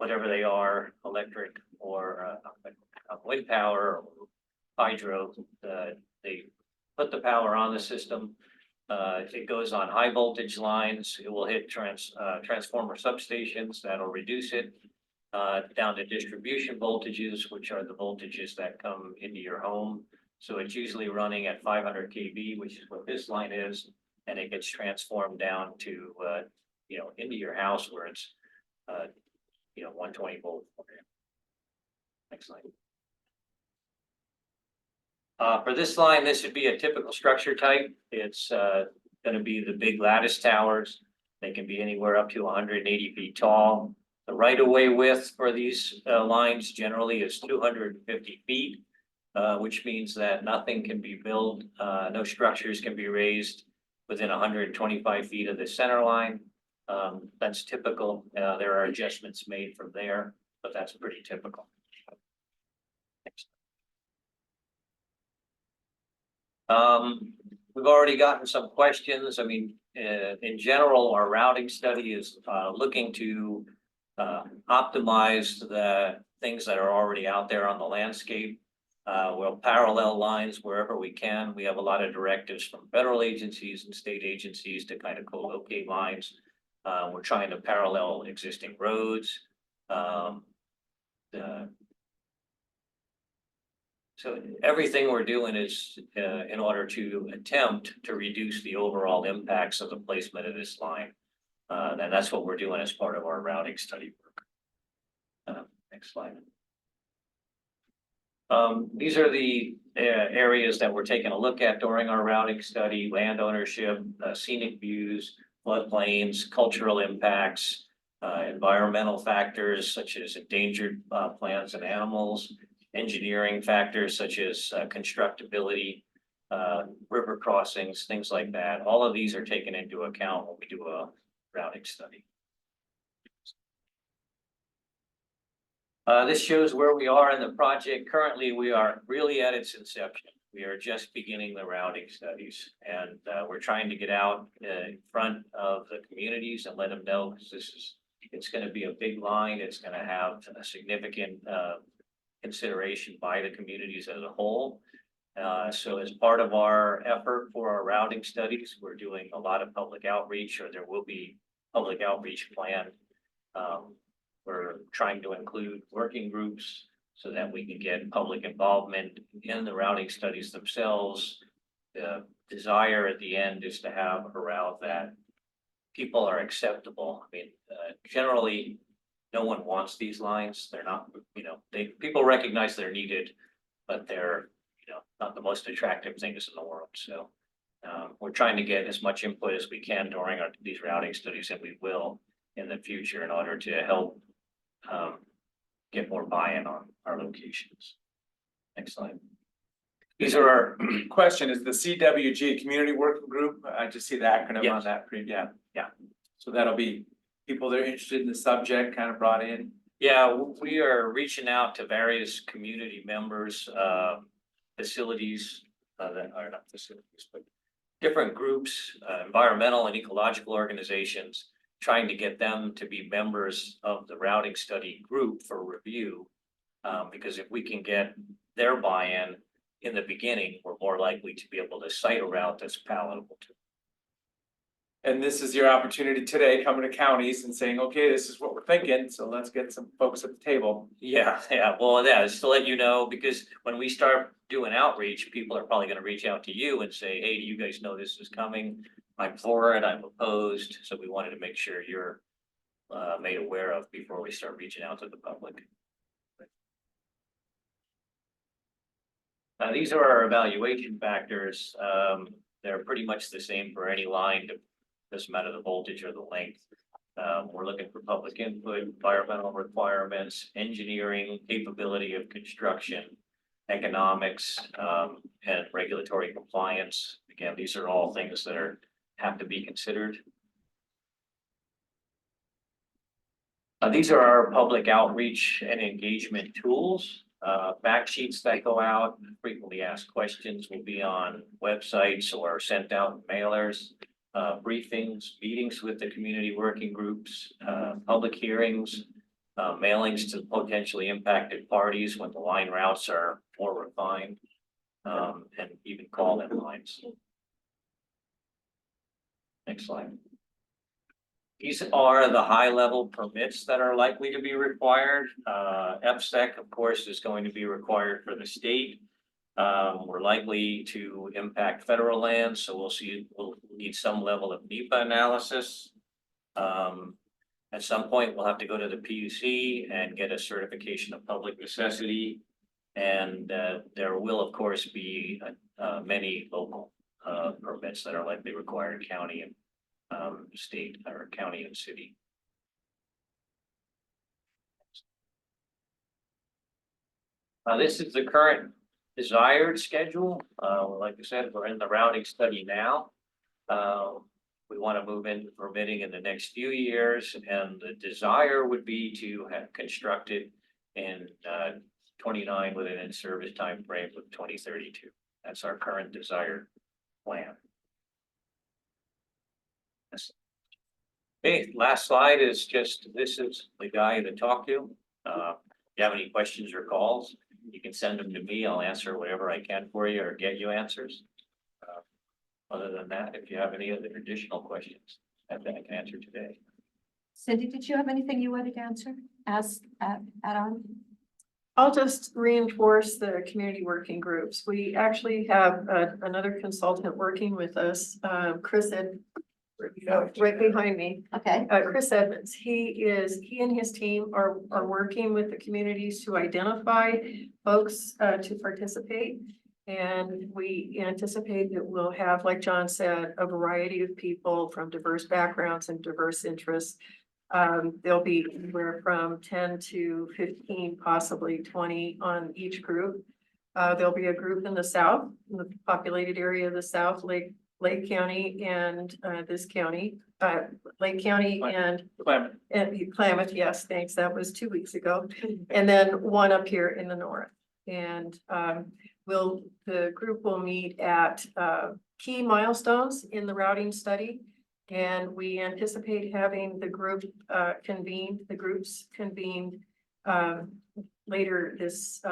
whatever they are, electric or wind power or hydro. They put the power on the system. It goes on high voltage lines. It will hit transformer substations. That'll reduce it down to distribution voltages, which are the voltages that come into your home. So it's usually running at 500 kV, which is what this line is, and it gets transformed down to into your house where it's 120 volt. Next slide. For this line, this would be a typical structure type. It's going to be the big lattice towers. They can be anywhere up to 180 feet tall. The right-of-way width for these lines generally is 250 feet, which means that nothing can be built, no structures can be raised within 125 feet of the center line. That's typical. There are adjustments made from there, but that's pretty typical. Next. We've already gotten some questions. I mean, in general, our routing study is looking to optimize the things that are already out there on the landscape. We'll parallel lines wherever we can. We have a lot of directives from federal agencies and state agencies to kind of co-locate lines. We're trying to parallel existing roads. So everything we're doing is in order to attempt to reduce the overall impacts of the placement of this line. And that's what we're doing as part of our routing study work. Next slide. These are the areas that we're taking a look at during our routing study: land ownership, scenic views, floodplains, cultural impacts, environmental factors such as endangered plants and animals, engineering factors such as constructability, river crossings, things like that. All of these are taken into account when we do a routing study. This shows where we are in the project. Currently, we are really at its inception. We are just beginning the routing studies, and we're trying to get out in front of the communities and let them know, because it's going to be a big line. It's going to have a significant consideration by the communities as a whole. So as part of our effort for our routing studies, we're doing a lot of public outreach, or there will be public outreach planned. We're trying to include working groups so that we can get public involvement in the routing studies themselves. The desire at the end is to have a route that people are acceptable. I mean, generally, no one wants these lines. They're not, people recognize they're needed, but they're, not the most attractive things in the world. So we're trying to get as much input as we can during these routing studies, and we will in the future in order to help get more buy-in on our locations. Next slide. These are our question: is the CWG Community Working Group? I just see the acronym Yes. on that. Yeah. So that'll be people that are interested in the subject kind of brought in. Yeah, we are reaching out to various community members, facilities that are not facilities, but different groups, environmental and ecological organizations, trying to get them to be members of the routing study group for review. Because if we can get their buy-in in the beginning, we're more likely to be able to cite a route that's palatable to them. And this is your opportunity today, coming to counties and saying, okay, this is what we're thinking, so let's get some folks at the table. Yeah. Well, yeah, just to let you know, because when we start doing outreach, people are probably going to reach out to you and say, hey, do you guys know this is coming? I'm for it, I'm opposed. So we wanted to make sure you're made aware of before we start reaching out to the public. These are our evaluation factors. They're pretty much the same for any line. Doesn't matter the voltage or the length. We're looking for public input, environmental requirements, engineering, capability of construction, economics, and regulatory compliance. Again, these are all things that have to be considered. These are our public outreach and engagement tools. Fact sheets that go out, frequently asked questions will be on websites or sent out in mailers. Briefings, meetings with the community working groups, public hearings, mailings to potentially impacted parties when the line routes are more refined, and even call-in lines. Next slide. These are the high-level permits that are likely to be required. FSEC, of course, is going to be required for the state. We're likely to impact federal lands, so we'll need some level of NEPA analysis. At some point, we'll have to go to the PUC and get a certification of public necessity. And there will, of course, be many local permits that are likely required, county and state, or county and city. This is the current desired schedule. Like I said, we're in the routing study now. We want to move into permitting in the next few years, and the desire would be to have constructed in 29 with an in-service time frame of 2032. That's our current desired plan. Okay, last slide is just, this is the guy to talk to. If you have any questions or calls, you can send them to me. I'll answer whatever I can for you or get you answers. Other than that, if you have any other additional questions, I can answer today. Cindy, did you have anything you wanted to answer? Add on? I'll just reinforce the community working groups. We actually have another consultant working with us, Chris right behind me. Okay. Chris Edmonds, he and his team are working with the communities to identify folks to participate. And we anticipate that we'll have, like John said, a variety of people from diverse backgrounds and diverse interests. There'll be anywhere from 10 to 15, possibly 20 on each group. There'll be a group in the south, in the populated area of the south, Lake County and this county, Lake County and Klamath, yes, thanks. That was 2 weeks ago. And then one up here in the north. And the group will meet at key milestones in the routing study. And we anticipate having the groups convened later this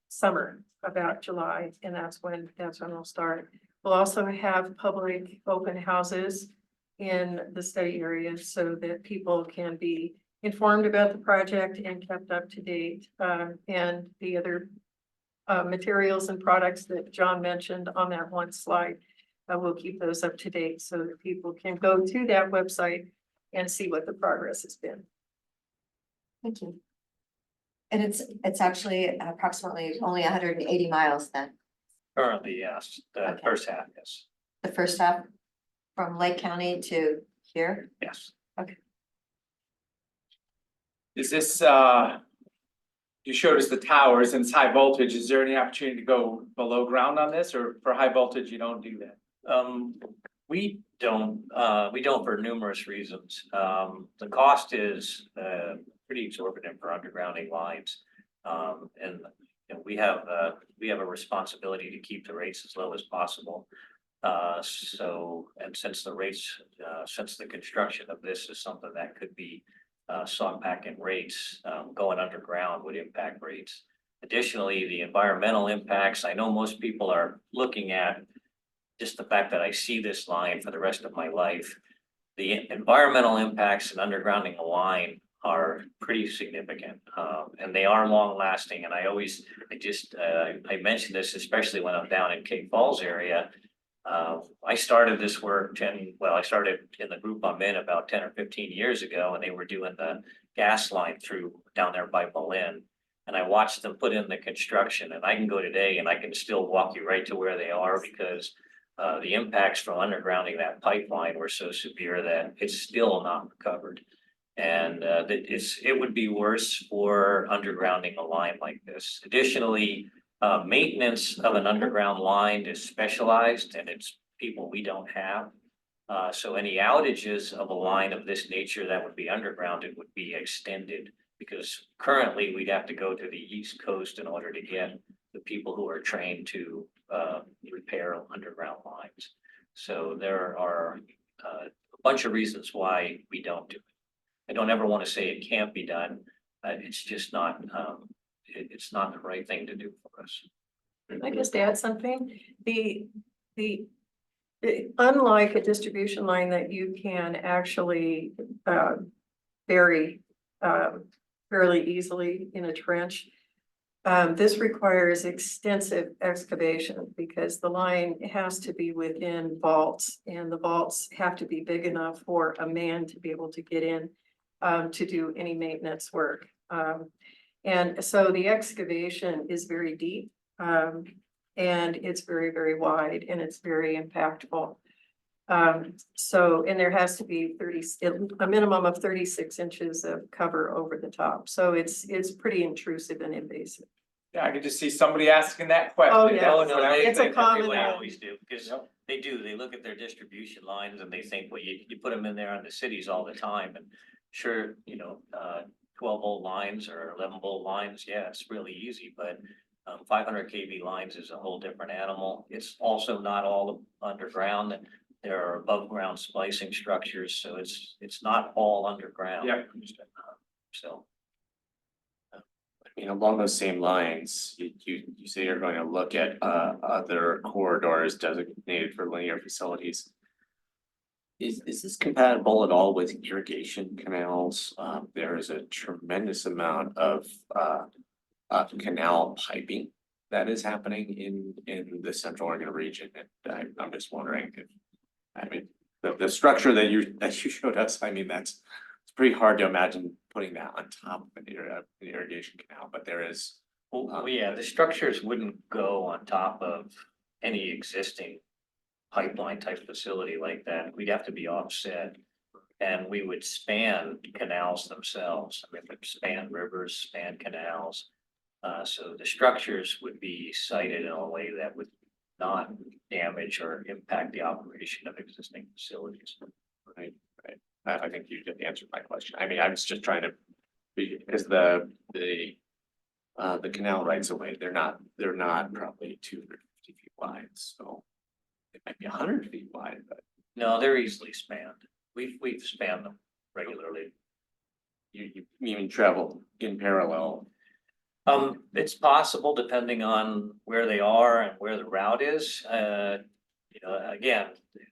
summer, about July, and that's when we'll start. We'll also have public open houses in the study areas so that people can be informed about the project and kept up to date. And the other materials and products that John mentioned on that one slide, we'll keep those up to date so that people can go to that website and see what the progress has been. Thank you. And it's actually approximately only 180 miles then. Currently, yes. The Okay. first half, yes. The first half from Lake County to here. Yes. Is this, you showed us the towers and it's high voltage. Is there any opportunity to go below ground on this, or for high voltage, you don't do that? We don't for numerous reasons. The cost is pretty exorbitant for undergrounding lines. And we have a responsibility to keep the rates as low as possible. And since the construction of this is something that could be sought back in rates, going underground would impact rates. Additionally, the environmental impacts, I know most people are looking at just the fact that I see this line for the rest of my life. The environmental impacts in undergrounding a line are pretty significant, and they are long lasting. And I mentioned this, especially when I'm down in Cape Falls area. I started this work I started in the group I'm in about 10 or 15 years ago, and they were doing the gas line through down there by Berlin. And I watched them put in the construction, and I can go today and I can still walk you right to where they are, because the impacts from undergrounding that pipeline were so severe that it's still not recovered. And it would be worse for undergrounding a line like this. Additionally, maintenance of an underground line is specialized, and it's people we don't have. So any outages of a line of this nature that would be undergrounded would be extended, because currently we'd have to go to the East Coast in order to get the people who are trained to repair underground lines. So there are a bunch of reasons why we don't do it. I don't ever want to say it can't be done. it's just not, it's not the right thing to do for us. Can I just add something? Unlike a distribution line that you can actually bury fairly easily in a trench. This requires extensive excavation because the line has to be within vaults and the vaults have to be big enough for a man to be able to get in to do any maintenance work. And so the excavation is very deep. And it's very, very wide and it's very impactful. And there has to be a minimum of 36 inches of cover over the top. So it's pretty intrusive and invasive. Yeah, I could just see somebody asking that question. Oh, yeah. Oh, no, It's a common everybody one. always do, because Yep. they do, they look at their distribution lines and they think, well, you put them in there on the cities all the time, and sure, 12-volt lines or 11-volt lines, yeah, it's really easy, but 500 kV lines is a whole different animal. It's also not all underground. There are above ground splicing structures, so it's not all underground. Yeah. So. Along those same lines, you say you're going to look at other corridors designated for linear facilities. Is this compatible at all with irrigation canals? There is a tremendous amount of canal piping that is happening in the Central Oregon region, and I'm just wondering if, the structure that you showed us, it's pretty hard to imagine putting that on top of an irrigation canal, but there is. Well, yeah, the structures wouldn't go on top of any existing pipeline type facility like that. We'd have to be offset. And we would span canals themselves. We'd span rivers, span canals. So the structures would be sited in a way that would not damage or impact the operation of existing facilities. Right. I think you just answered my question. I was just trying to, because the canal rights of way, they're not probably 250 feet wide, so. It might be 100 feet wide, but No, they're easily spanned. We've spanned them regularly. you even travel in parallel. It's possible depending on where they are and where the route is. Again,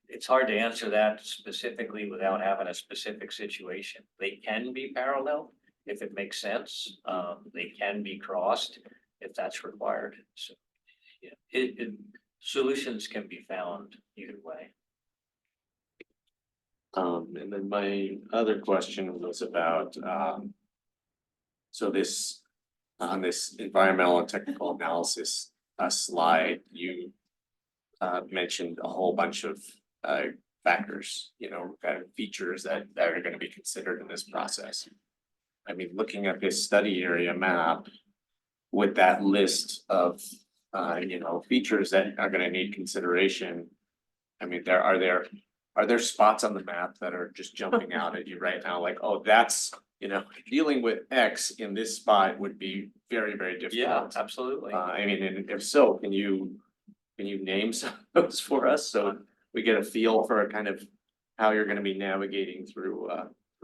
it's hard to answer that specifically without having a specific situation. They can be parallel if it makes sense. They can be crossed if that's required. So, yeah, solutions can be found either way. And then my other question was about, so this, on this environmental and technical analysis slide, you mentioned a whole bunch of factors, kind of features that are going to be considered in this process. Looking at this study area map with that list of features that are going to need consideration. Are there spots on the map that are just jumping out at you right now? Like, oh, that's, dealing with X in this spot would be very, very difficult. Yeah, absolutely. And if so, can you name some of those for us so we get a feel for kind of how you're going to be navigating through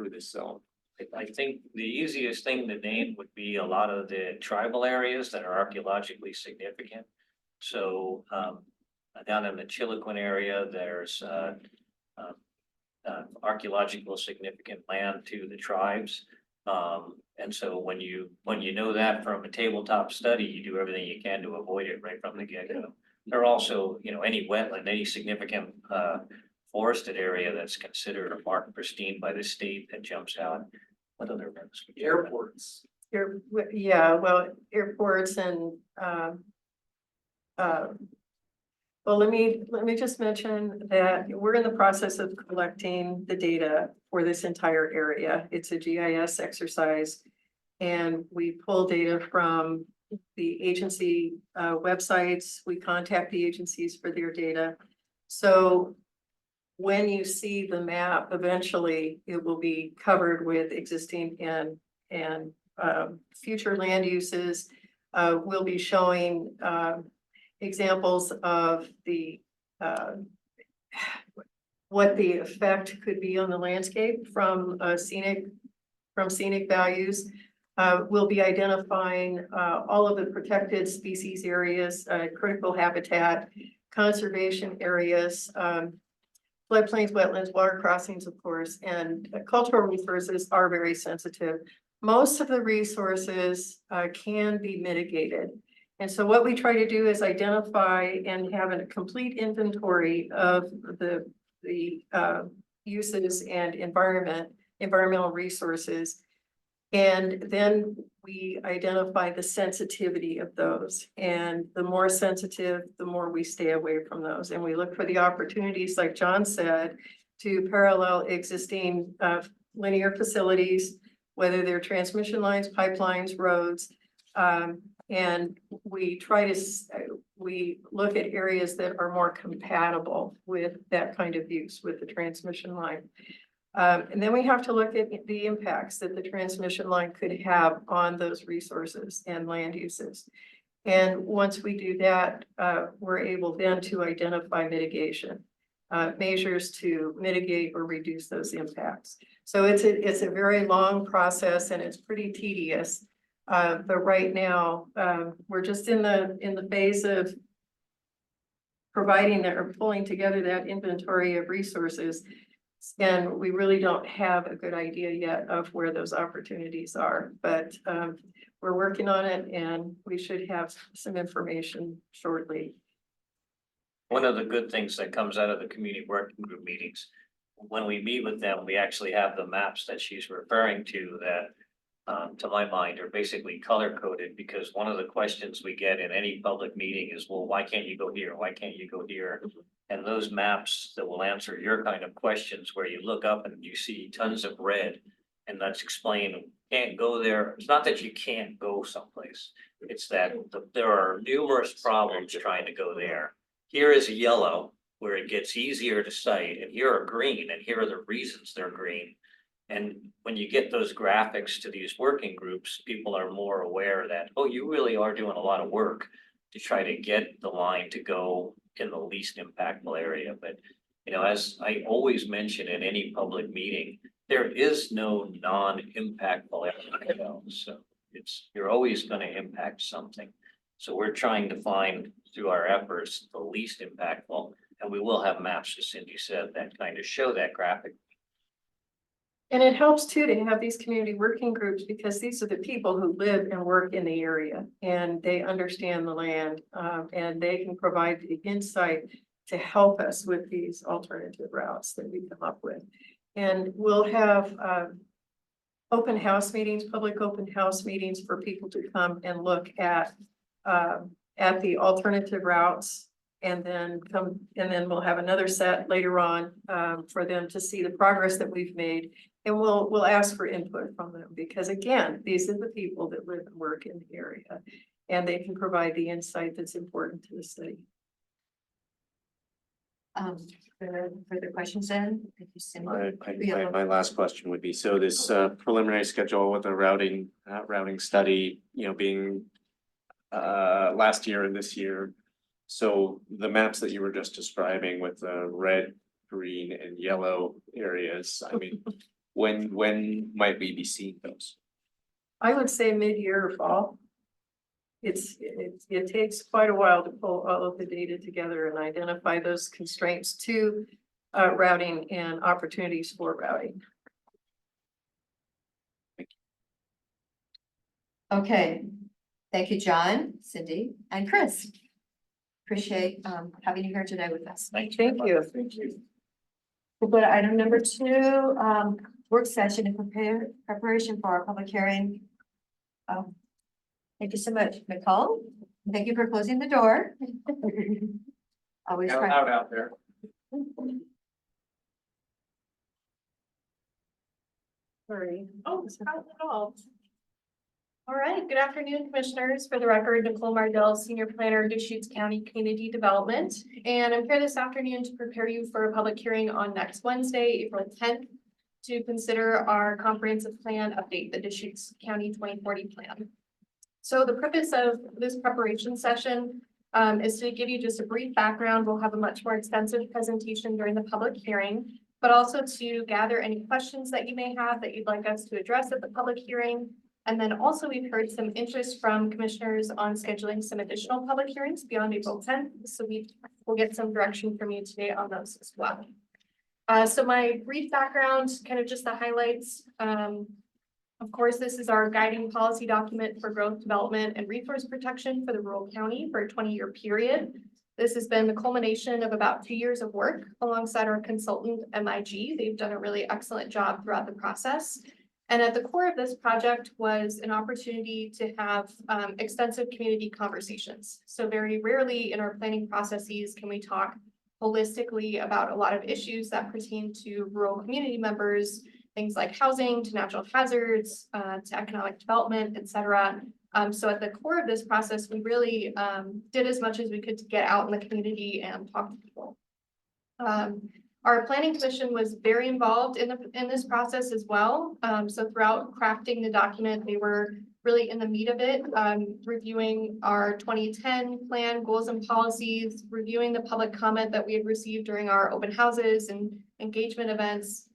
this zone? I think the easiest thing to name would be a lot of the tribal areas that are archaeologically significant. So down in the Chiloquin area, there's archaeological significant land to the tribes. And so when you know that from a tabletop study, you do everything you can to avoid it right from the get-go. There are also, any wetland, any significant forested area that's considered or marked pristine by the state that jumps out. What other events? Airports. Airports and well, let me just mention that we're in the process of collecting the data for this entire area. It's a GIS exercise. And we pull data from the agency websites. We contact the agencies for their data. So when you see the map, eventually it will be covered with existing and future land uses. We'll be showing examples of the what the effect could be on the landscape from scenic values. We'll be identifying, all of the protected species areas, critical habitat, conservation areas, floodplains, wetlands, water crossings, of course, and cultural resources are very sensitive. Most of the resources can be mitigated. And so what we try to do is identify and have a complete inventory of the uses and environmental resources. And then we identify the sensitivity of those. And the more sensitive, the more we stay away from those. And we look for the opportunities, like John said, to parallel existing linear facilities, whether they're transmission lines, pipelines, roads. And we try to, we look at areas that are more compatible with that kind of use with the transmission line. And then we have to look at the impacts that the transmission line could have on those resources and land uses. And once we do that, we're able then to identify mitigation measures to mitigate or reduce those impacts. So it's a very long process and it's pretty tedious. But right now, we're just in the phase of providing that or pulling together that inventory of resources. And we really don't have a good idea yet of where those opportunities are, but we're working on it and we should have some information shortly. One of the good things that comes out of the community working group meetings, when we meet with them, we actually have the maps that she's referring to that, to my mind, are basically color coded, because one of the questions we get in any public meeting is, well, why can't you go here? Why can't you go here? And those maps that will answer your kind of questions, where you look up and you see tons of red, and that's explained, can't go there. It's not that you can't go someplace. It's that there are numerous problems trying to go there. Here is yellow, where it gets easier to cite, and here are green, and here are the reasons they're green. And when you get those graphics to these working groups, people are more aware that, oh, you really are doing a lot of work to try to get the line to go in the least impactful area. But, you know, as I always mention in any public meeting, there is no non-impactful area. So you're always going to impact something. So we're trying to find through our efforts the least impactful, and we will have maps, as Cindy said, that kind of show that graphic. And it helps too to have these community working groups, because these are the people who live and work in the area and they understand the land, and they can provide the insight to help us with these alternative routes that we come up with. And we'll have open house meetings, public open house meetings for people to come and look at the alternative routes. And then we'll have another set later on for them to see the progress that we've made. And we'll ask for input from them, because again, these are the people that live and work in the area, and they can provide the insight that's important to the study. Further questions then? Thank you, Cindy. My last question would be, so this preliminary schedule with the routing study, you know, being last year and this year. So the maps that you were just describing with the red, green and yellow areas, I mean, when might we be seeing those? I would say mid-year or fall. It takes quite a while to pull all of the data together and identify those constraints to routing and opportunities for routing. Okay, thank you, John, Cindy, and Chris. Appreciate having you here today with us. Thank you. Thank you. We'll go to item number 2, work session in preparation for our public hearing. Thank you so much, Nicole. Thank you for closing the door. Always Got try. loud out there. Sorry. Oh, not at all. All right, good afternoon, commissioners. For the record, Nicole Mardell, Senior Planner, Deschutes County Community Development. And I'm here this afternoon to prepare you for a public hearing on next Wednesday, April 10th, to consider our comprehensive plan update, the Deschutes County 2040 plan. So the purpose of this preparation session is to give you just a brief background. We'll have a much more extensive presentation during the public hearing, but also to gather any questions that you may have that you'd like us to address at the public hearing. And then also we've heard some interest from commissioners on scheduling some additional public hearings beyond April 10th. So we'll get some direction from you today on those as well. So my brief background, kind of just the highlights. Of course, this is our guiding policy document for growth, development, and resource protection for the rural county for a 20-year period. This has been the culmination of about 2 years of work alongside our consultant, MIG. They've done a really excellent job throughout the process. And at the core of this project was an opportunity to have extensive community conversations. So very rarely in our planning processes can we talk holistically about a lot of issues that pertain to rural community members, things like housing, to natural hazards, to economic development, et cetera. So at the core of this process, we really did as much as we could to get out in the community and talk to people. Our planning commission was very involved in this process as well. So throughout crafting the document, they were really in the meat of it, reviewing our 2010 plan, goals and policies, reviewing the public comment that we had received during our open houses and engagement events,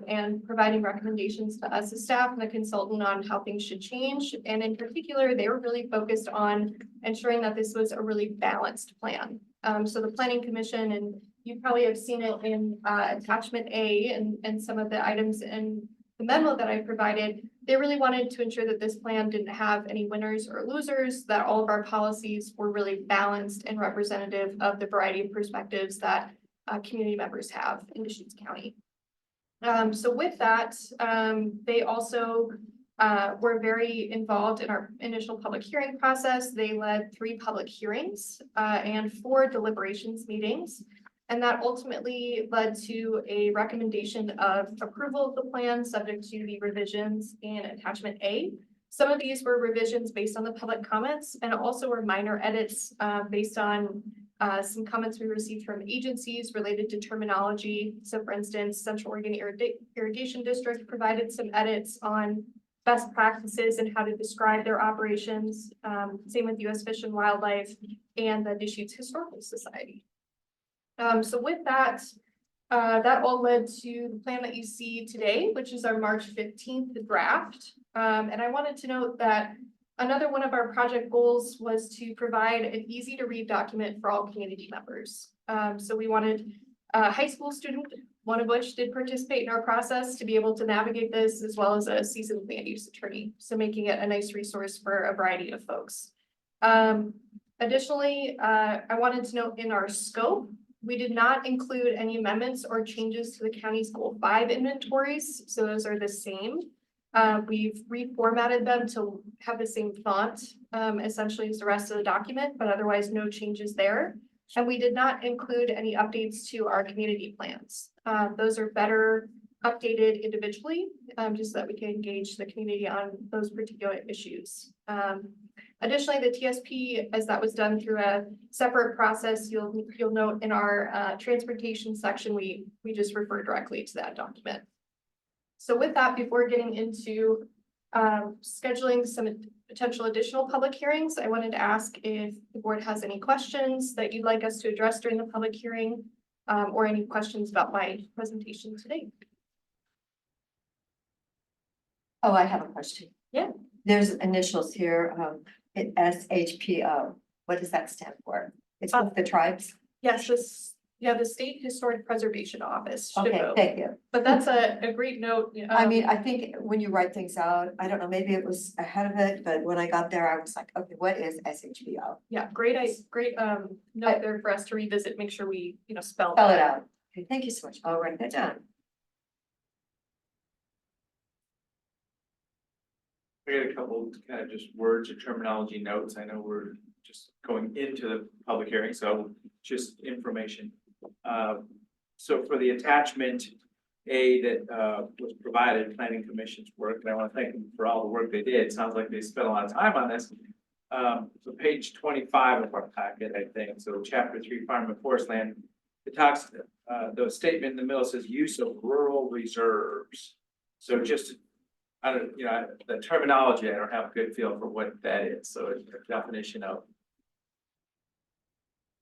and providing recommendations to us as staff and the consultant on how things should change. And in particular, they were really focused on ensuring that this was a really balanced plan. So the planning commission, and you probably have seen it in attachment A and some of the items in the memo that I provided, they really wanted to ensure that this plan didn't have any winners or losers, that all of our policies were really balanced and representative of the variety of perspectives that community members have in Deschutes County. So with that, they also were very involved in our initial public hearing process. They led 3 public hearings and 4 deliberations meetings. And that ultimately led to a recommendation of approval of the plan subject to the revisions in attachment A. Some of these were revisions based on the public comments and also were minor edits based on some comments we received from agencies related to terminology. So for instance, Central Oregon Irrigation District provided some edits on best practices and how to describe their operations. Same with U.S. Fish and Wildlife and the Deschutes Historical Society. So with that, that all led to the plan that you see today, which is our March 15th draft. And I wanted to note that another one of our project goals was to provide an easy to read document for all community members. So we wanted a high school student, one of which did participate in our process, to be able to navigate this, as well as a seasoned land use attorney. So making it a nice resource for a variety of folks. Additionally, I wanted to note in our scope, we did not include any amendments or changes to the county's Goal 5 inventories, so those are the same. We've reformatted them to have the same font, essentially as the rest of the document, but otherwise no changes there. And we did not include any updates to our community plans. Those are better updated individually, just so that we can engage the community on those particular issues. Additionally, the TSP, as that was done through a separate process, you'll note in our transportation section, we just refer directly to that document. So with that, before getting into scheduling some potential additional public hearings, I wanted to ask if the board has any questions that you'd like us to address during the public hearing, or any questions about my presentation today. Oh, I have a question. Yeah. There's initials here, SHPO. What does that stand for? It's with the tribes? Yes, the State Historic Preservation Office should Okay, know. thank you. But that's a great note. I mean, I think when you write things out, I don't know, maybe it was ahead of it, but when I got there, I was like, okay, what is SHPO? Yeah, great note there for us to revisit, make sure we, spell Spell it that. out. Okay, thank you so much. I'll write that down. I got a couple kind of just words or terminology notes. I know we're just going into the public hearing, so just information. So for the attachment A that was provided, Planning Commission's work, and I want to thank them for all the work they did. Sounds like they spent a lot of time on this. So page 25 of our packet, I think, so chapter 3, Farm and Forest Land, it talks, the statement in the middle says use of rural reserves. So just, I don't, the terminology, I don't have a good feel for what that is. So it's a definition of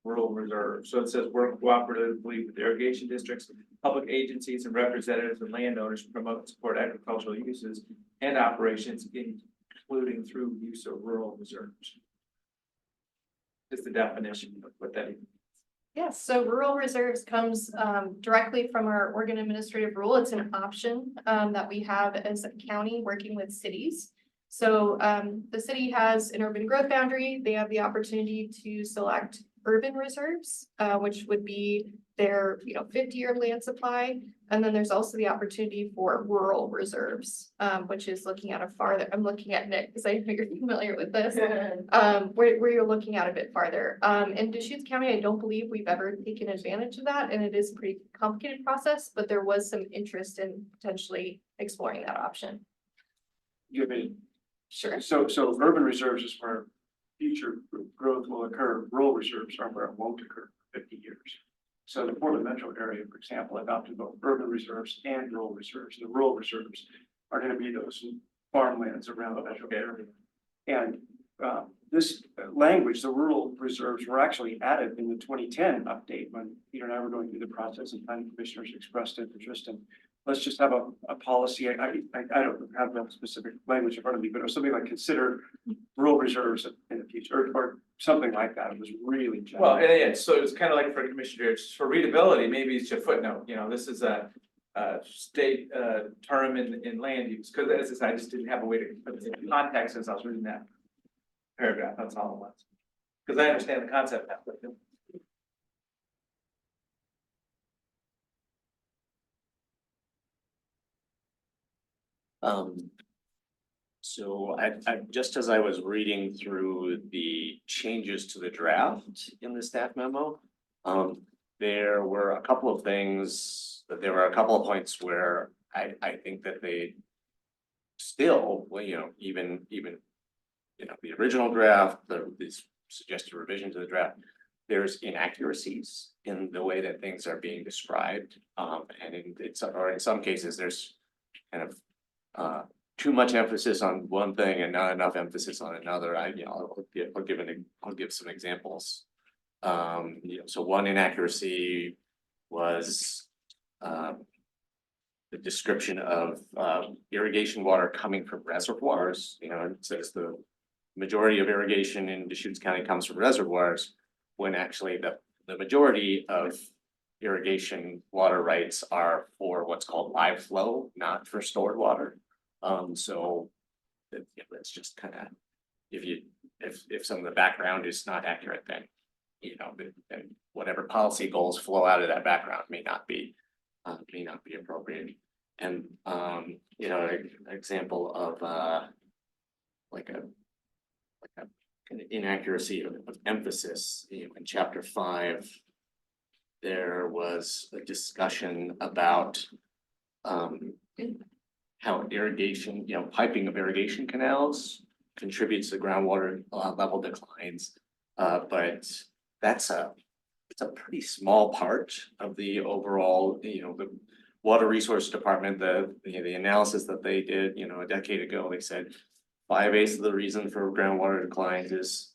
rural reserve. So it says work cooperatively with irrigation districts, public agencies and representatives and landowners to promote and support agricultural uses and operations in including through use of rural reserves. Is the definition of what that is. Yes, so rural reserves comes directly from our Oregon Administrative Rule. It's an option that we have as a county working with cities. So the city has an urban growth boundary. They have the opportunity to select urban reserves, which would be their 50-year land supply. And then there's also the opportunity for rural reserves, which is looking at a farther, I'm looking at Nick because I know you're familiar with this. Where you're looking at a bit farther. In Deschutes County, I don't believe we've ever taken advantage of that, and it is a pretty complicated process, but there was some interest in potentially exploring that option. Sure. So urban reserves is where future growth will occur, rural reserves are where it won't occur for 50 years. So the Portland metro area, for example, adopted both urban reserves and rural reserves. The rural reserves are going to be those farmlands around the metro area. And this language, the rural reserves, were actually added in the 2010 update when Peter and I were going through the process and planning commissioners expressed interest in. Let's just have a policy. I don't have that specific language in front of me, but it was something like consider rural reserves in the future or something like that. It was really general. Well, and yeah, so it's kind of like for commissioners, for readability, maybe it's a footnote, this is a state term in land use, because as I said, I just didn't have a way to put it in context as I was reading that paragraph, that's all it was. Because I understand the concept now. So I just as I was reading through the changes to the draft in the staff memo, there were a couple of things, there were a couple of points where I think that they still, well, even the original draft, these suggested revision to the draft, there's inaccuracies in the way that things are being described. And in some cases, there's kind of too much emphasis on one thing and not enough emphasis on another. I'll give some examples. So one inaccuracy was the description of irrigation water coming from reservoirs. It says the majority of irrigation in Deschutes County comes from reservoirs, when actually the majority of irrigation water rights are for what's called live flow, not for stored water. So that's just kind of, if some of the background is not accurate, then then whatever policy goals flow out of that background may not be appropriate. And an example of like a kind of inaccuracy of emphasis, in chapter 5, there was a discussion about how irrigation, piping of irrigation canals contributes to groundwater level declines. But it's a pretty small part of the overall, the Water Resource Department, the analysis that they did, a decade ago, they said 5/8 of the reason for groundwater declines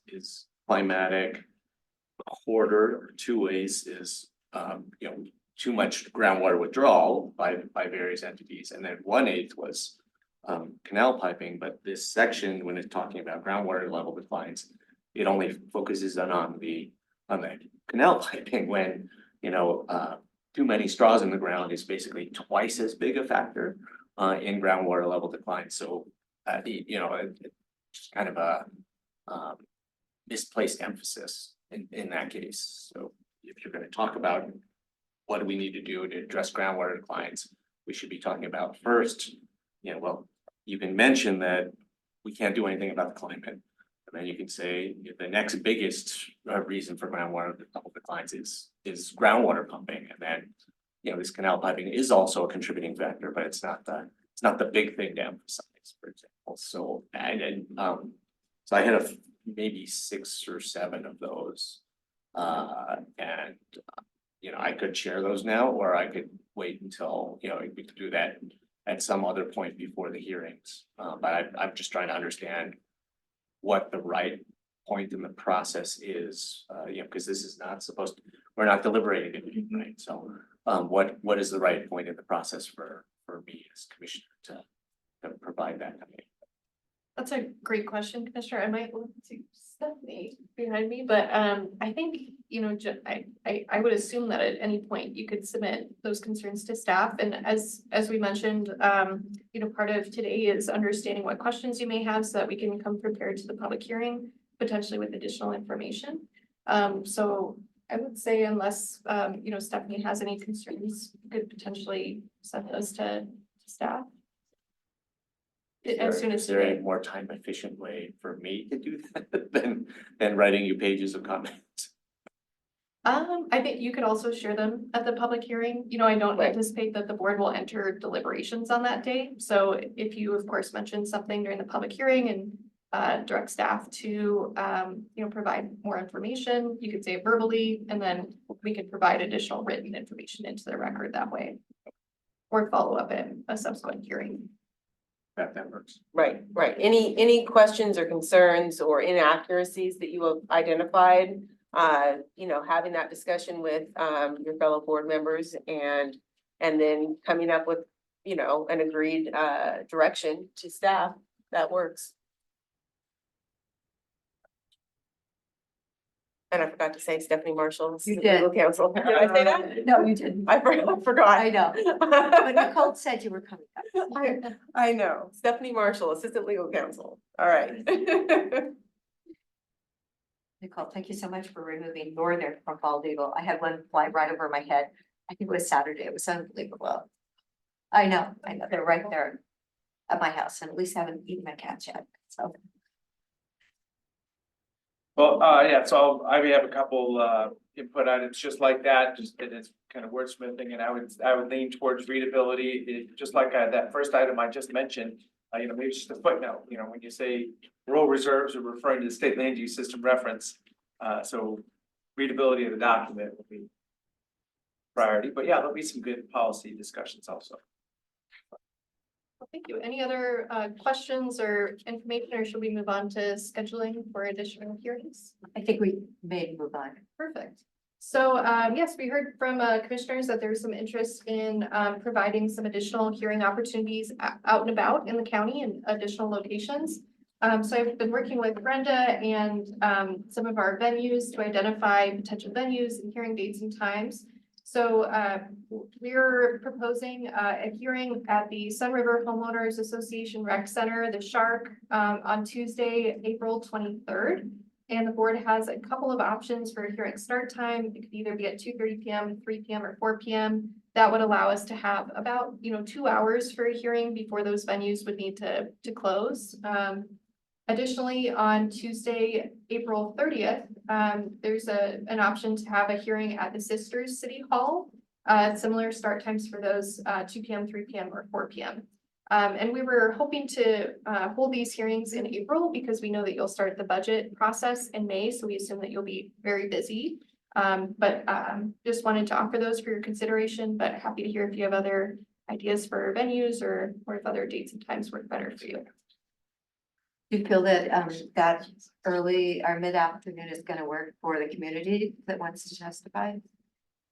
is climatic. A quarter or 2/8 is too much groundwater withdrawal by various entities, and then 1/8 was canal piping. But this section, when it's talking about groundwater level declines, it only focuses on the canal piping, when too many straws in the ground is basically twice as big a factor in groundwater level decline. So it's kind of a misplaced emphasis in that case. So if you're going to talk about what do we need to do to address groundwater declines, we should be talking about first, well, you can mention that we can't do anything about the climate. And then you can say the next biggest reason for groundwater level declines is groundwater pumping. And then, this canal piping is also a contributing factor, but it's not the big thing to emphasize, for example. So, so I had maybe 6 or 7 of those. And I could share those now, or I could wait until, we could do that at some other point before the hearings. But I'm just trying to understand what the right point in the process is, because this is not supposed to, we're not deliberating it, right? So, what is the right point in the process for me as commissioner to provide that? That's a great question, Commissioner. I might look to Stephanie behind me, but I think, I would assume that at any point you could submit those concerns to staff. And as we mentioned, part of today is understanding what questions you may have so that we can come prepared to the public hearing, potentially with additional information. So I would say unless, Stephanie has any concerns, you could potentially send those to staff. As soon as Is there a today. more time efficient way for me to do that than writing you pages of comments? I think you could also share them at the public hearing. I don't Right. anticipate that the board will enter deliberations on that day. So if you, of course, mention something during the public hearing and direct staff to, provide more information, you could say it verbally, and then we could provide additional written information into the record that way. Or follow up at a subsequent hearing. That works. Right, right. Any questions or concerns or inaccuracies that you have identified? Having that discussion with your fellow board members and then coming up with, an agreed direction to staff, that works. And I forgot to say Stephanie Marshall. You the legal did. Counsel. Did I say that? No, you didn't. I forgot. I know. But Nicole said you were coming up. I know. Stephanie Marshall, Assistant Legal Counsel. All right. Nicole, thank you so much for removing Northern from Fall Legal. I had one fly right over my head. I think it was Saturday. It was unbelievable. I know. They're right there at my house, and at least I haven't eaten my cats yet, so. Well, yeah, so I may have a couple input items just like that, just that it's kind of wordsmithing, and I would lean towards readability, just like that first item I just mentioned. Maybe just a footnote, when you say rural reserves, are referring to the state land use system reference. So readability of the document will be priority, but yeah, there'll be some good policy discussions also. Well, thank you. Any other questions or information, or should we move on to scheduling for additional hearings? I think we may move on. Perfect. So, yes, we heard from commissioners that there's some interest in providing some additional hearing opportunities out and about in the county and additional locations. So I've been working with Brenda and some of our venues to identify potential venues and hearing dates and times. So we're proposing a hearing at the Sun River Homeowners Association Rec Center, the Shark, on Tuesday, April 23rd. And the board has a couple of options for hearing start time. It could either be at 2:30 p.m., 3 p.m., or 4 p.m. That would allow us to have about 2 hours for a hearing before those venues would need to close. Additionally, on Tuesday, April 30th, there's an option to have a hearing at the Sisters City Hall. Similar start times for those 2 p.m., 3 p.m., or 4 p.m. And we were hoping to hold these hearings in April because we know that you'll start the budget process in May, so we assume that you'll be very busy. But just wanted to offer those for your consideration, but happy to hear if you have other ideas for venues or if other dates and times work better for you. Do you feel that that early or mid-afternoon is gonna work for the community that wants to testify?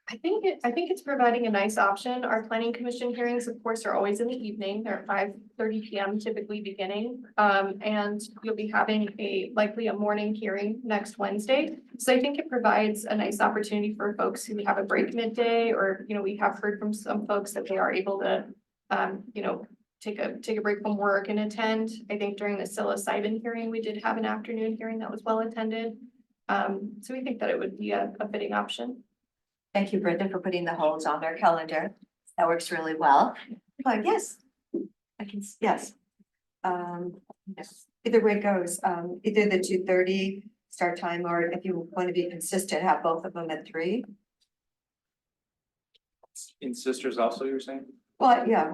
I think it's providing a nice option. Our planning commission hearings, of course, are always in the evening. They're 5:30 p.m. typically beginning. And you'll be having likely a morning hearing next Wednesday. So I think it provides a nice opportunity for folks who have a break midday, or, we have heard from some folks that they are able to, take a break from work and attend. I think during the psilocybin hearing, we did have an afternoon hearing that was well attended. So we think that it would be a fitting option. Thank you, Brenda, for putting the holes on our calendar. That works really well. But yes, yes. Yes. Either way it goes, either the 2:30 start time, or if you want to be consistent, have both of them at 3. In Sisters also, you were saying? Well, yeah,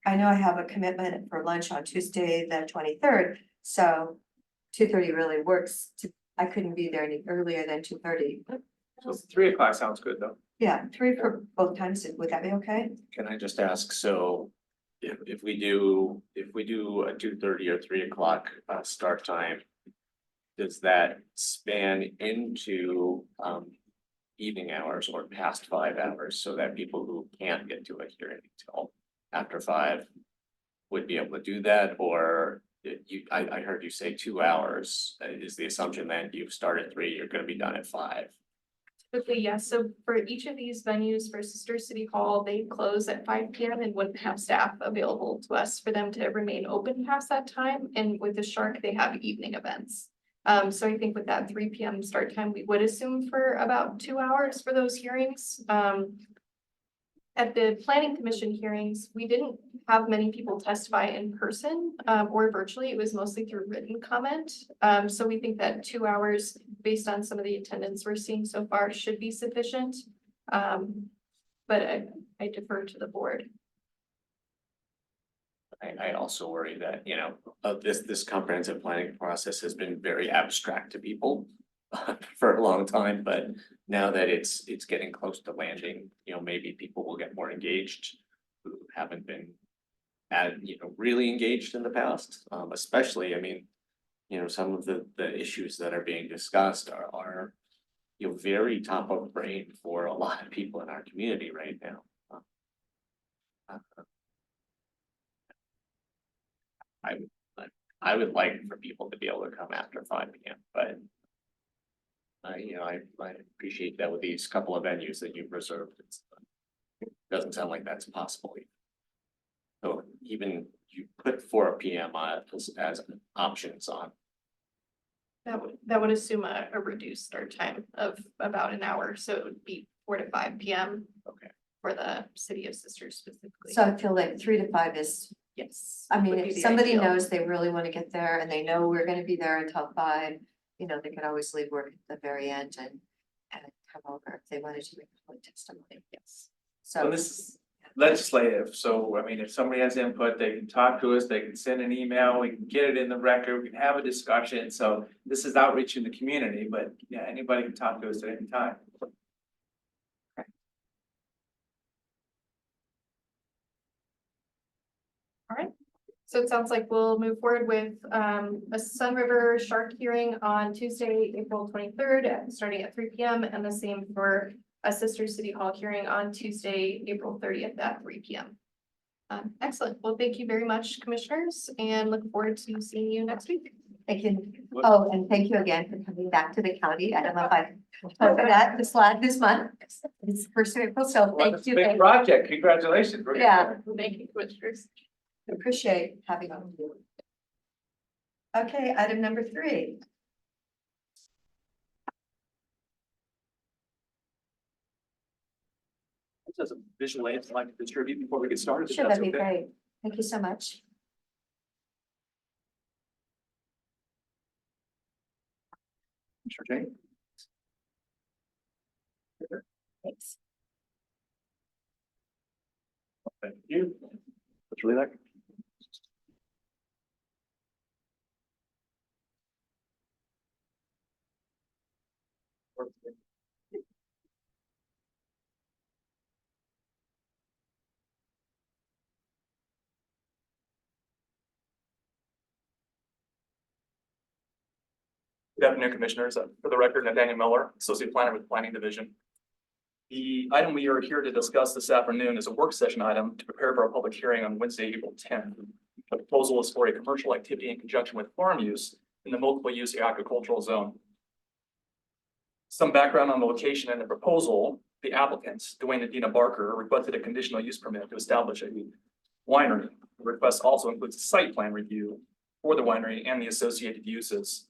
I know I have a commitment for lunch on Tuesday, the 23rd, so 2:30 really works. I couldn't be there any earlier than 2:30. So 3 o'clock sounds good though. Yeah, 3 for both times. Would that be okay? Can I just ask, so if we do a 2:30 or 3 o'clock start time, does that span into evening hours or past 5 hours so that people who can't get to a hearing until after 5 would be able to do that? Or I heard you say 2 hours. Is the assumption that you start at 3, you're gonna be done at 5? Typically, yes, so for each of these venues, for Sister City Hall, they close at 5 p.m. and wouldn't have staff available to us for them to remain open past that time, and with the Shark, they have evening events. So I think with that 3 p.m. start time, we would assume for about 2 hours for those hearings. At the planning commission hearings, we didn't have many people testify in person, or virtually. It was mostly through written comment. So we think that 2 hours, based on some of the attendance we're seeing so far, should be sufficient. But I defer to the board. I also worry that, this comprehensive planning process has been very abstract to people for a long time, but now that it's getting close to landing, maybe people will get more engaged who haven't been really engaged in the past, especially, some of the issues that are being discussed are very top of brain for a lot of people in our community right now. I would like for people to be able to come after 5 p.m., but I appreciate that with these couple of venues that you've reserved, it doesn't sound like that's possible. So even you put 4 p.m. as options on. That would assume a reduced start time of about an hour, so it would be 4 to 5 p.m. Okay. For the city of Sisters specifically. So I feel like 3 to 5 is, Yes. I mean, would be if the somebody ideal. knows they really want to get there and they know we're gonna be there until 5, they could always leave work at the very end and come over if they wanted to make public testimony. Yes. So So this is legislative, so if somebody has input, they can talk to us, they can send an email, we can get it in the record, we can have a discussion, so this is outreach in the community, but yeah, anybody can talk to us at any time. So it sounds like we'll move forward with a Sun River Shark hearing on Tuesday, April 23rd, starting at 3 p.m. and the same for a Sister City Hall hearing on Tuesday, April 30th at 3 p.m. Excellent. Well, thank you very much, commissioners, and look forward to seeing you next week. thank you. Oh, and thank you again for coming back to the county. I don't know if I told you that this month. It's first of April, so Well, thank it's a you. big project, congratulations. We're getting Yeah. there. Thank you, commissioners. Appreciate having you. Okay, item number 3. As a visual aid, I'd like to distribute before we get started. if Sure, that's that'd be okay. great. Thank you so much. Sure, Jane. Thanks. Thank you. That's really that. Good afternoon, Commissioners. For the record, I'm Daniel Miller, Associate Planner with the Planning Division. The item we are here to discuss this afternoon is a work session item to prepare for a public hearing on Wednesday, April 10th. The proposal is for a commercial activity in conjunction with farm use in the multiple use agricultural zone. Some background on the location and the proposal: the applicants, Dwayne and Dina Barker, requested a conditional use permit to establish a winery. The request also includes a site plan review for the winery and the associated uses.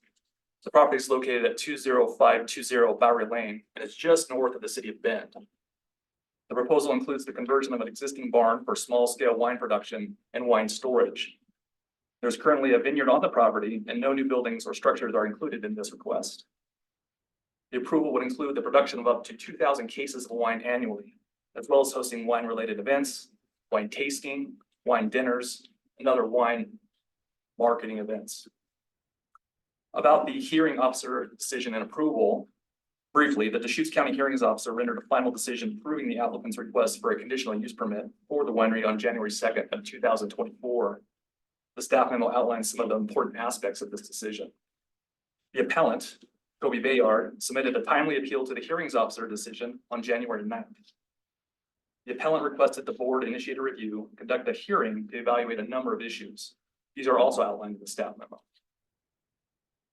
The property is located at 20520 Bowery Lane and is just north of the city of Bend. The proposal includes the conversion of an existing barn for small-scale wine production and wine storage. There's currently a vineyard on the property and no new buildings or structures are included in this request. The approval would include the production of up to 2,000 cases of wine annually, as well as hosting wine-related events, wine tasting, wine dinners, and other wine marketing events. About the hearing officer decision and approval, briefly, the Deschutes County Hearings Officer rendered a final decision approving the applicant's request for a conditional use permit for the winery on January 2nd of 2024. The staff memo outlines some of the important aspects of this decision. The appellant, Toby Bayard, submitted a timely appeal to the hearings officer decision on January 9th. The appellant requested the board initiate a review, conduct a hearing to evaluate a number of issues, These are also outlined in the staff memo.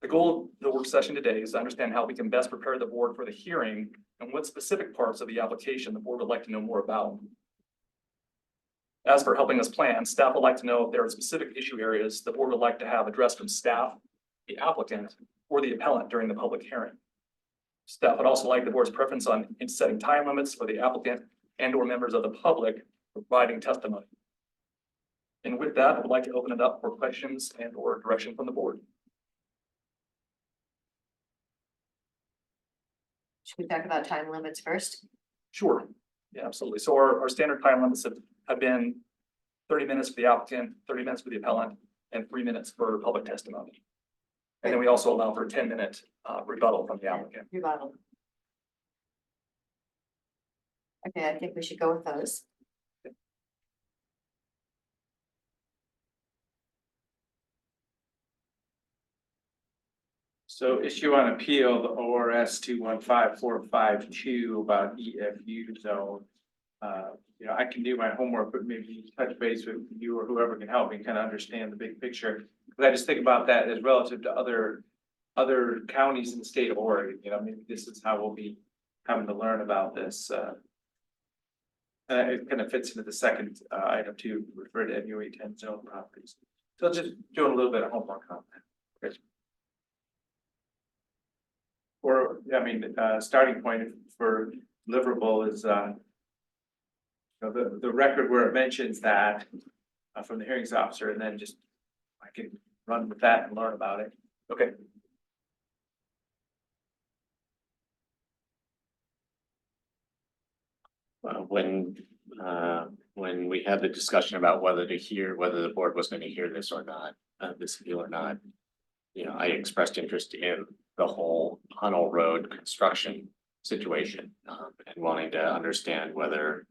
The goal of the work session today is to understand how we can best prepare the board for the hearing and what specific parts of the application the board would like to know more about. As for helping us plan, staff would like to know if there are specific issue areas the board would like to have addressed from staff, the applicant, or the appellant during the public hearing. Staff would also like the board's preference in setting time limits for the applicant and or members of the public providing testimony. And with that, I would like to open it up for questions and or direction from the board. Should we talk about time limits first? Sure, yeah, absolutely. So our standard time limits have been 30 minutes for the applicant, 30 minutes for the appellant, and 3 minutes for public testimony. And then we also allow for a 10-minute rebuttal from the applicant. Rebuttal. Okay, I think we should go with those. So issue on appeal, the ORS 215452 about EFU zone. You know, I can do my homework, but maybe touch base with you or whoever can help me kind of understand the big picture. Because I just think about that as relative to other counties in the state of Oregon, you know, maybe this is how we'll be having to learn about this. It kind of fits into the second item too, refer to MUA 10 zone properties. So just doing a little bit of homework on that. Okay. Or, I mean, starting point for deliverable is, you know, the record where it mentions that from the hearings officer, and then just I can run with that and learn about it. Okay. When we had the discussion about whether the board was going to hear this or not, this appeal or not, you know, I expressed interest in the whole Hunnell Road construction situation, and wanting to understand whether,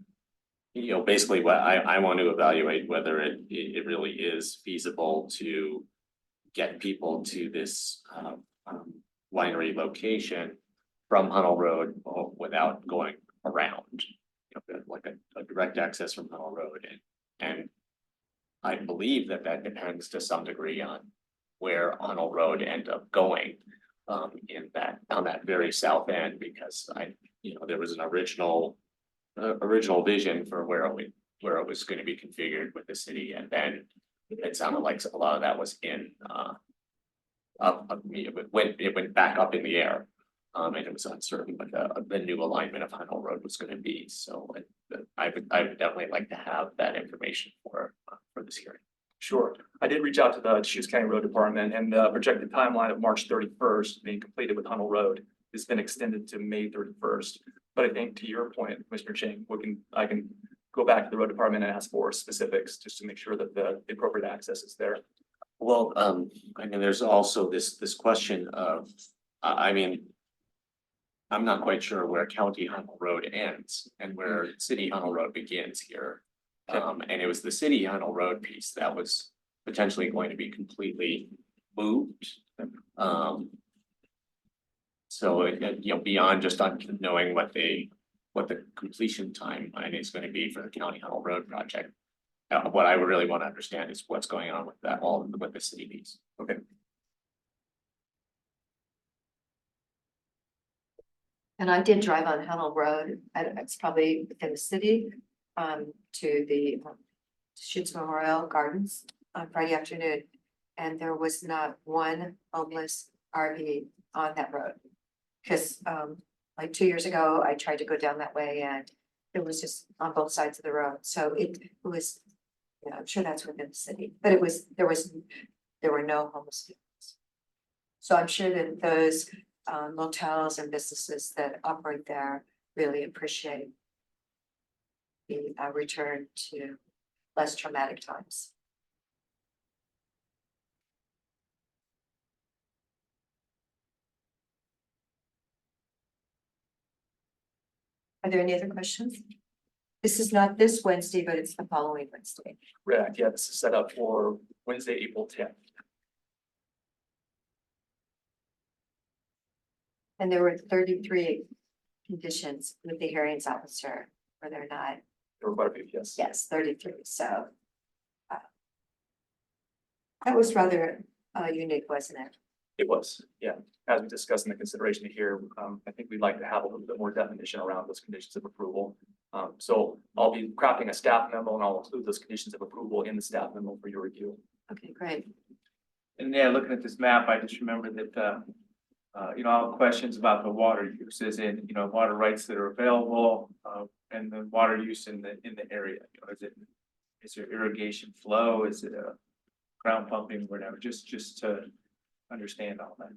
you know, basically what I want to evaluate whether it really is feasible to get people to this winery location from Hunnell Road without going around, you know, like a direct access from Hunnell Road, and I believe that depends to some degree on where Hunnell Road end up going on that very south end, because you know, there was an original vision for where it was going to be configured with the city, and then it sounded like a lot of that was it went back up in the air. And it was uncertain what the new alignment of Hunnell Road was going to be. So I would definitely like to have that information for this hearing. Sure. I did reach out to the Deschutes County Road Department, and the projected timeline of March 31st being completed with Hunnell Road has been extended to May 31st. But I think to your point, Commissioner Chang, I can go back to the road department and ask for specifics just to make sure that the appropriate access is there. Well, I mean, there's also this question of, I mean, I'm not quite sure where County Hunnell Road ends and where City Hunnell Road begins here. And it was the City Hunnell Road piece that was potentially going to be completely moved. So you know, beyond just knowing what the completion timeline is going to be for the County Hunnell Road project. What I would really want to understand is what's going on with that, all with the city needs. Okay. And I did drive on Hunnell Road, it's probably within the city, to the Deschutes Memorial Gardens on Friday afternoon. And there was not one homeless RV on that road. Cause like 2 years ago, I tried to go down that way and it was just on both sides of the road. So it was, yeah, I'm sure that's within the city, but there were no homeless people. So I'm sure that those motels and businesses that operate there really appreciate the return to less traumatic times. Are there any other questions? This is not this Wednesday, but it's the following Wednesday. Correct. Yeah, this is set up for Wednesday, April 10th. And there were 33 conditions with the hearings officer, were there not? There were quite a few, yes. Yes, 33, so. That was rather unique, wasn't it? It was, yeah. As we discussed in the consideration here, I think we'd like to have a little bit more definition around those conditions of approval. So I'll be crafting a staff memo and I'll include those conditions of approval in the staff memo for your review. Okay, great. And yeah, looking at this map, I just remember that, all the questions about the water uses and, water rights that are available, and the water use in the area. Is there irrigation flow? Is it a ground pumping, whatever, just to understand all that.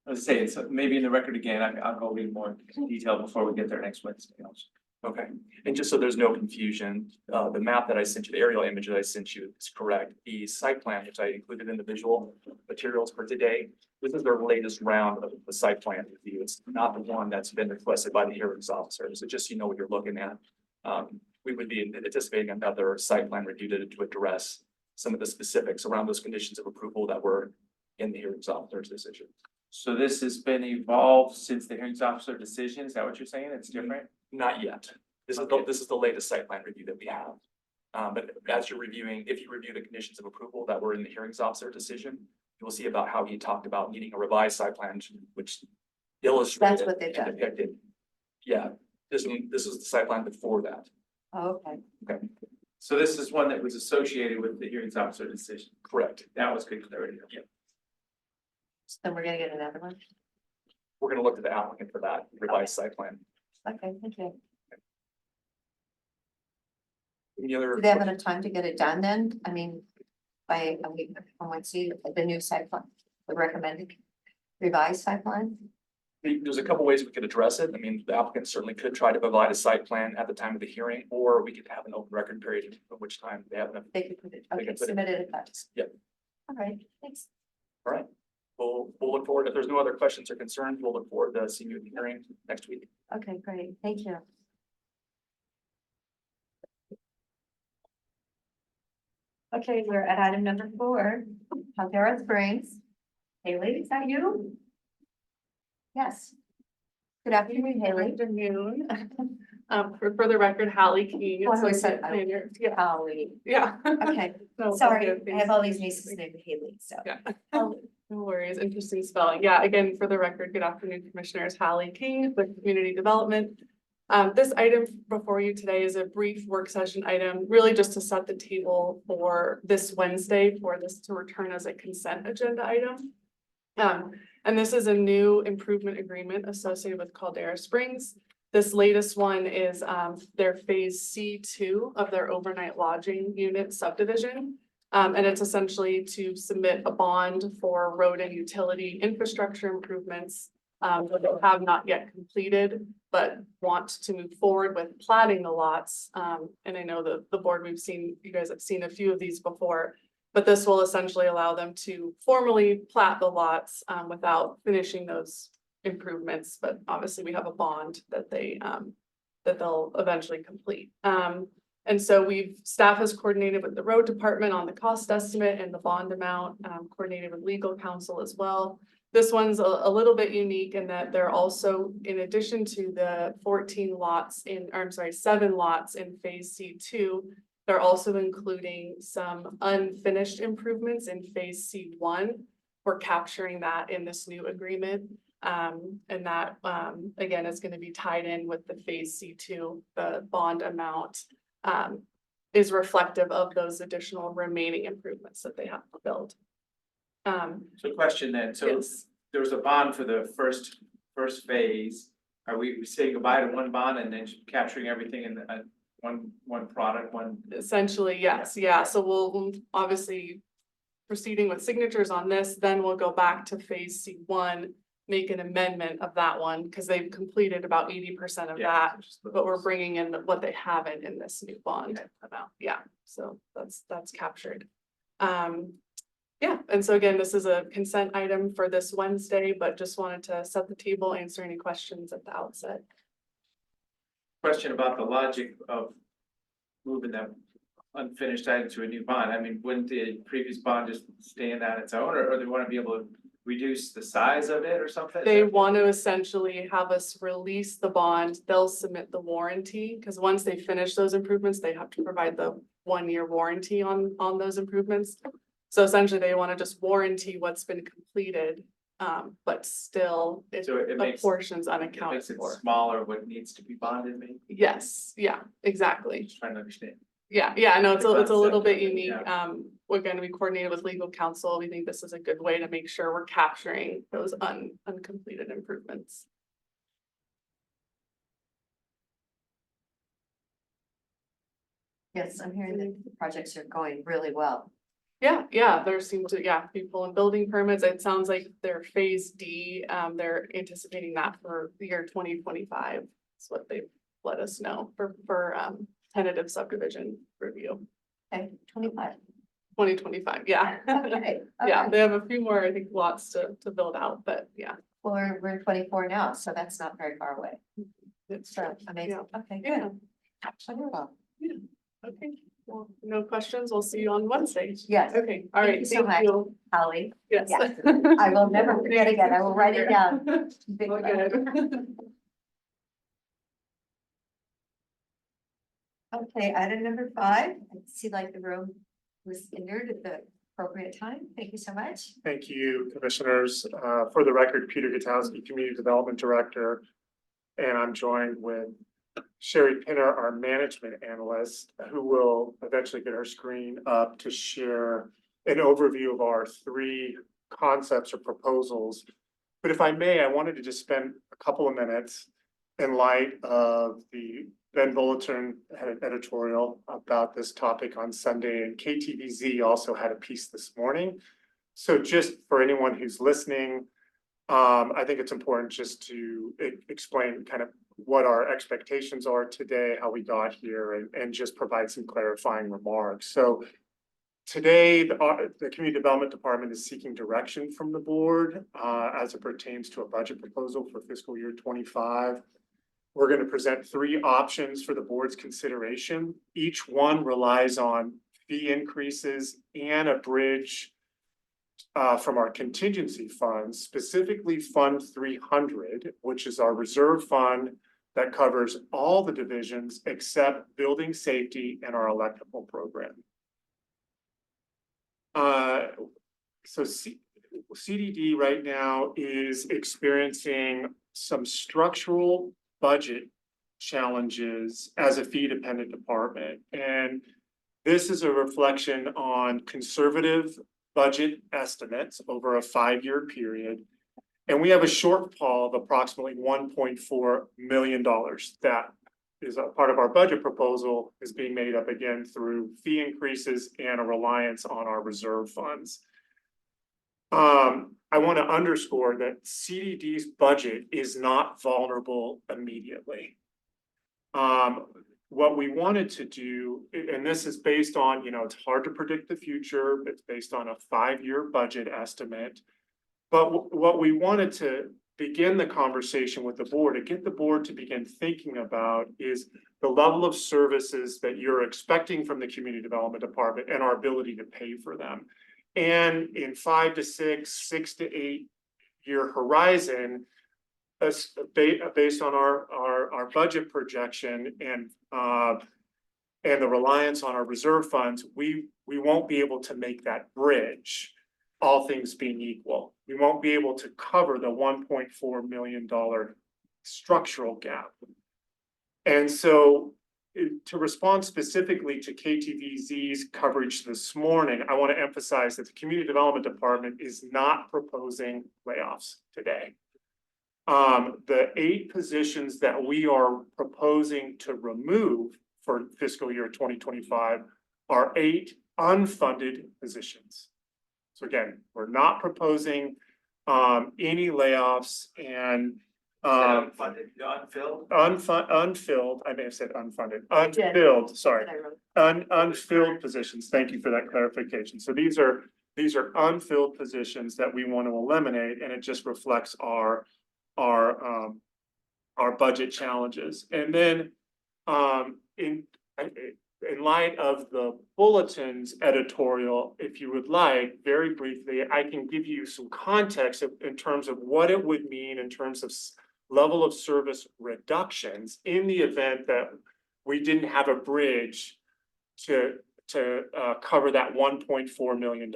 Let's say it's maybe in the record again, I'll go read more detail before we get there next Wednesday also. Okay, and just so there's no confusion, the map that I sent you, the aerial image that I sent you is correct. The site plan, which I included in the visual materials for today, this is their latest round of the site plan review. It's not the one that's been requested by the hearings officer. So just so you know what you're looking at. We would be anticipating another site plan review to address some of the specifics around those conditions of approval that were in the hearings officer's decision. So this has been evolved since the hearings officer decision, is that what you're saying? It's different? Not yet. This is Okay. this is the latest site plan review that we have. But as you're reviewing, if you review the conditions of approval that were in the hearings officer decision, you will see about how he talked about needing a revised site plan, which illustrated. That's what they've and done. depicted. Yeah, this is the site plan before that. Oh, okay. So this is one that was associated with the hearings officer decision. Correct. That was good clarity. Yeah. So then we're gonna get another one. We're gonna look to the applicant for that revised site plan. Okay, thank you. Any other? Do they have enough time to get it done then? I mean, by a week, I want to see the new site plan, the recommended revised site plan? There's a couple ways we could address it. I mean, the applicant certainly could try to provide a site plan at the time of the hearing, or we could have an open record period, at which time they have enough. They could put it, They okay, can put it- submit it at that. Yep. All right, thanks. All right. We'll look forward, if there's no other questions or concerns, we'll look forward to seeing you at the hearing next week. Okay, great, thank you. Okay, we're at item number 4, Caldera Springs. Haley, is that you? Yes. Good afternoon, Haley. Afternoon. For the record, Hallie King. Oh, I always said- Associate Planner. Yeah, Holly. yeah. Okay, No, sorry, okay, I have all these thanks. nieces named Haley, so. Yeah. Holly. No worries, interesting spelling. Yeah, again, for the record, good afternoon, Commissioners. Hallie King with Community Development. This item before you today is a brief work session item, really just to set the table for this Wednesday for this to return as a consent agenda item. And this is a new improvement agreement associated with Caldera Springs. This latest one is their phase C2 of their overnight lodging unit subdivision. And it's essentially to submit a bond for road and utility infrastructure improvements that they have not yet completed, but want to move forward with platting the lots. And I know the board, you guys have seen a few of these before, but this will essentially allow them to formally plat the lots without finishing those improvements. But obviously we have a bond that they'll eventually complete. And so staff has coordinated with the road department on the cost estimate and the bond amount, coordinated with legal counsel as well. This one's a little bit unique in that they're also, in addition to the 7 lots in phase C2, they're also including some unfinished improvements in phase C1. We're capturing that in this new agreement. And that, again, is going to be tied in with the phase C2, the bond amount. Is reflective of those additional remaining improvements that they have to build. So question then, so Yes. there was a bond for the first phase. Are we saying goodbye to one bond and then capturing everything in one product, one? Essentially, yes, yeah, so we'll obviously proceeding with signatures on this, then we'll go back to phase C1, make an amendment of that one, because they've completed about 80% of that. But we're bringing in what they haven't in this new bond amount, yeah, so that's captured. Yeah, and so again, this is a consent item for this Wednesday, but just wanted to set the table, answer any questions at the outset. Question about the logic of moving that unfinished item to a new bond. I mean, wouldn't the previous bond just stand on its own, or they want to be able to reduce the size of it or something? They want to essentially have us release the bond, they'll submit the warranty, because once they finish those improvements, they have to provide the 1-year warranty on those improvements. So essentially, they want to just warranty what's been completed, but still, if So it a makes- portion's It unaccounted makes it for. smaller, what needs to be bonded, maybe, Yes, yeah, exactly. just trying to understand. Yeah, no, it's The a little concept bit of it, unique. yeah. We're gonna be coordinated with legal counsel. We think this is a good way to make sure we're capturing those uncompleted improvements. Yes, I'm hearing that the projects are going really well. Yeah, there seem to, be pulling building permits. It sounds like they're phase D. They're anticipating that for the year 2025. That's what they've let us know for tentative subdivision review. Okay, 25. 2025, yeah. Okay, Yeah, okay. they have a few more, I think, lots to build out, but yeah. Well, we're in 24 now, so that's not very far away. It's So amazing. Okay, Yeah, good. Wonderful. okay. Well, no questions. We'll see you on Wednesday. Yes, Okay, all Thank right, you so thank much. you. Holly. Yes. Yes. I will never forget again. I will write it down. Big All letter. good. Okay, item number 5. I see like the room was entered at the appropriate time. Thank you so much. Thank you, commissioners. For the record, Peter Gutowski, Community Development Director. And I'm joined with Sherry Pinner, our management analyst, who will eventually get her screen up to share an overview of our 3 concepts or proposals. But if I may, I wanted to just spend a couple of minutes in light of the Ben Bulletin had an editorial about this topic on Sunday, and KTVZ also had a piece this morning. So just for anyone who's listening, I think it's important just to explain kind of what our expectations are today, how we got here, and just provide some clarifying remarks. So today, the Community Development Department is seeking direction from the board as it pertains to a budget proposal for fiscal year 25. We're going to present 3 options for the board's consideration. Each one relies on fee increases and a bridge from our contingency funds, specifically Fund 300, which is our reserve fund that covers all the divisions except building safety and our electrical program. So CDD right now is experiencing some structural budget challenges as a fee-dependent department. And this is a reflection on conservative budget estimates over a 5-year period. And we have a shortfall of approximately $1.4 million that is a part of our budget proposal is being made up again through fee increases and a reliance on our reserve funds. I want to underscore that CDD's budget is not vulnerable immediately. What we wanted to do, and this is based on, it's hard to predict the future, it's based on a 5-year budget estimate. But what we wanted to begin the conversation with the board, to get the board to begin thinking about is the level of services that you're expecting from the Community Development Department and our ability to pay for them. And in 5 to 6, 6 to 8 year horizon, based on our budget projection and the reliance on our reserve funds, we won't be able to make that bridge, all things being equal. We won't be able to cover the $1.4 million structural gap. And so to respond specifically to KTVZ's coverage this morning, I want to emphasize that the Community Development Department is not proposing layoffs today. The 8 positions that we are proposing to remove for fiscal year 2025 are 8 unfunded positions. So again, we're not proposing any layoffs and Unfunded, unfilled? unfilled, I may have said unfunded, unfilled, sorry. Unfilled positions. Thank you for that clarification. So these are unfilled positions that we want to eliminate, and it just reflects our budget challenges. And then in light of the bulletin's editorial, if you would like, very briefly, I can give you some context in terms of what it would mean in terms of level of service reductions in the event that we didn't have a bridge to cover that $1.4 million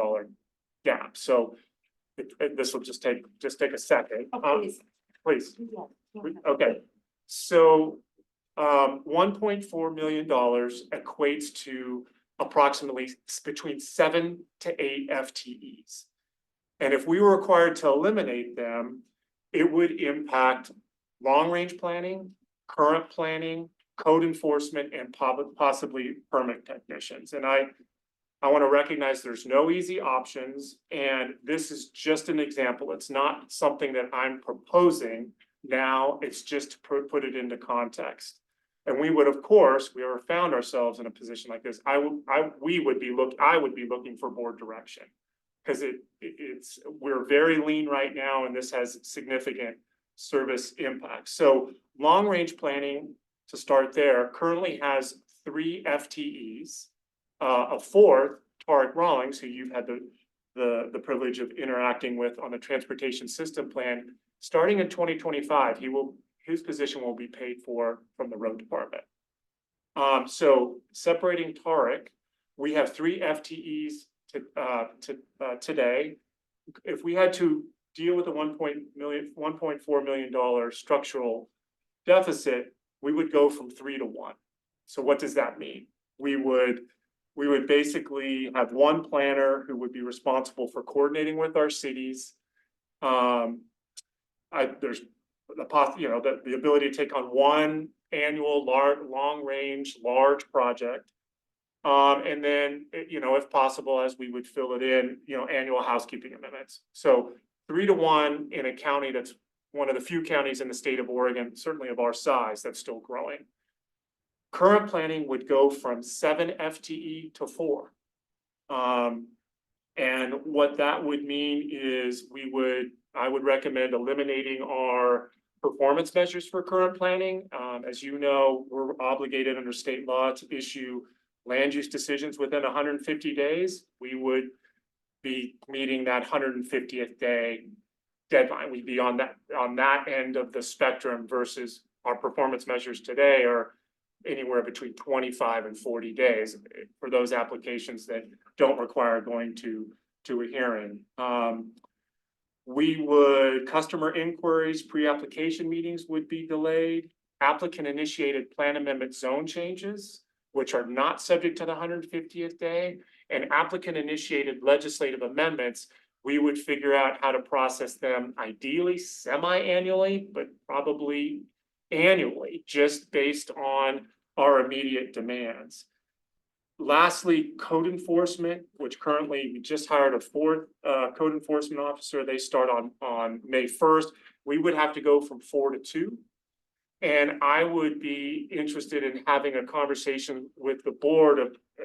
gap. So this will just take a second. Please. Okay, so $1.4 million equates to approximately between 7 to 8 FTEs. And if we were required to eliminate them, it would impact long-range planning, current planning, code enforcement, and possibly permit technicians. And I want to recognize there's no easy options, and this is just an example. It's not something that I'm proposing now, it's just to put it into context. And we would, of course, we ever found ourselves in a position like this, I would be looking for board direction. Because we're very lean right now, and this has significant service impact. So long-range planning, to start there, currently has 3 FTEs. A fourth, Tarek Rawlings, who you've had the privilege of interacting with on the transportation system plan, starting in 2025, his position will be paid for from the road department. So separating Tarek, we have 3 FTEs today. If we had to deal with a $1.4 million structural deficit, we would go from 3 to 1. So what does that mean? We would basically have one planner who would be responsible for coordinating with our cities. There's the ability to take on one annual long-range project. And then, if possible, as we would fill it in, annual housekeeping amendments. So 3 to 1 in a county that's one of the few counties in the state of Oregon, certainly of our size, that's still growing. Current planning would go from 7 FTE to 4. And what that would mean is I would recommend eliminating our performance measures for current planning. As you know, we're obligated under state law to issue land use decisions within 150 days. We would be meeting that 150th day deadline. We'd be on that end of the spectrum versus our performance measures today are anywhere between 25 and 40 days for those applications that don't require going to a hearing. Customer inquiries, pre-application meetings would be delayed. Applicant initiated plan amendment zone changes, which are not subject to the 150th day, and applicant initiated legislative amendments, we would figure out how to process them ideally semi-annually, but probably annually, just based on our immediate demands. Lastly, code enforcement, which currently we just hired a 4th code enforcement officer. They start on May 1st. We would have to go from 4 to 2. And I would be interested in having a conversation with the board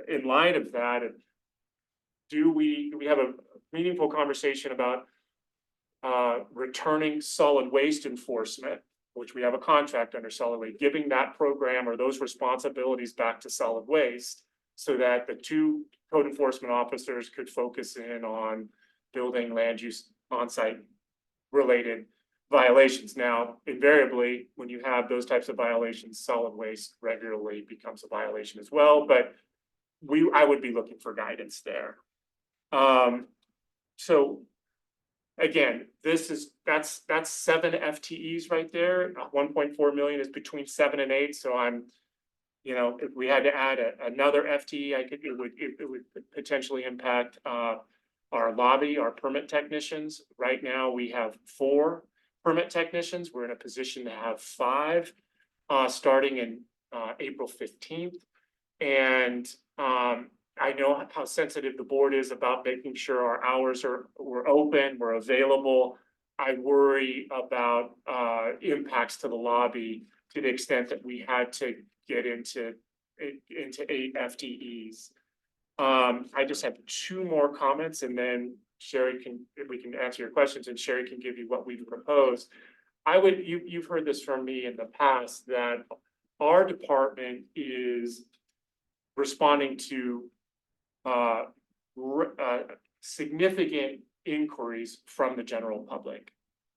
in light of that. Do we have a meaningful conversation about returning solid waste enforcement, which we have a contract under solid waste, giving that program or those responsibilities back to solid waste so that the 2 code enforcement officers could focus in on building land use on-site related violations. Now, invariably, when you have those types of violations, solid waste regularly becomes a violation as well, but I would be looking for guidance there. So again, that's 7 FTEs right there. 1.4 million is between 7 and 8. So if we had to add another FTE, it would potentially impact our lobby, our permit technicians. Right now we have 4 permit technicians. We're in a position to have 5 starting in April 15th. And I know how sensitive the board is about making sure our hours we're open, we're available. I worry about impacts to the lobby to the extent that we had to get into 8 FTEs. I just have 2 more comments, and then we can answer your questions, and Sherry can give you what we've proposed. You've heard this from me in the past that our department is responding to significant inquiries from the general public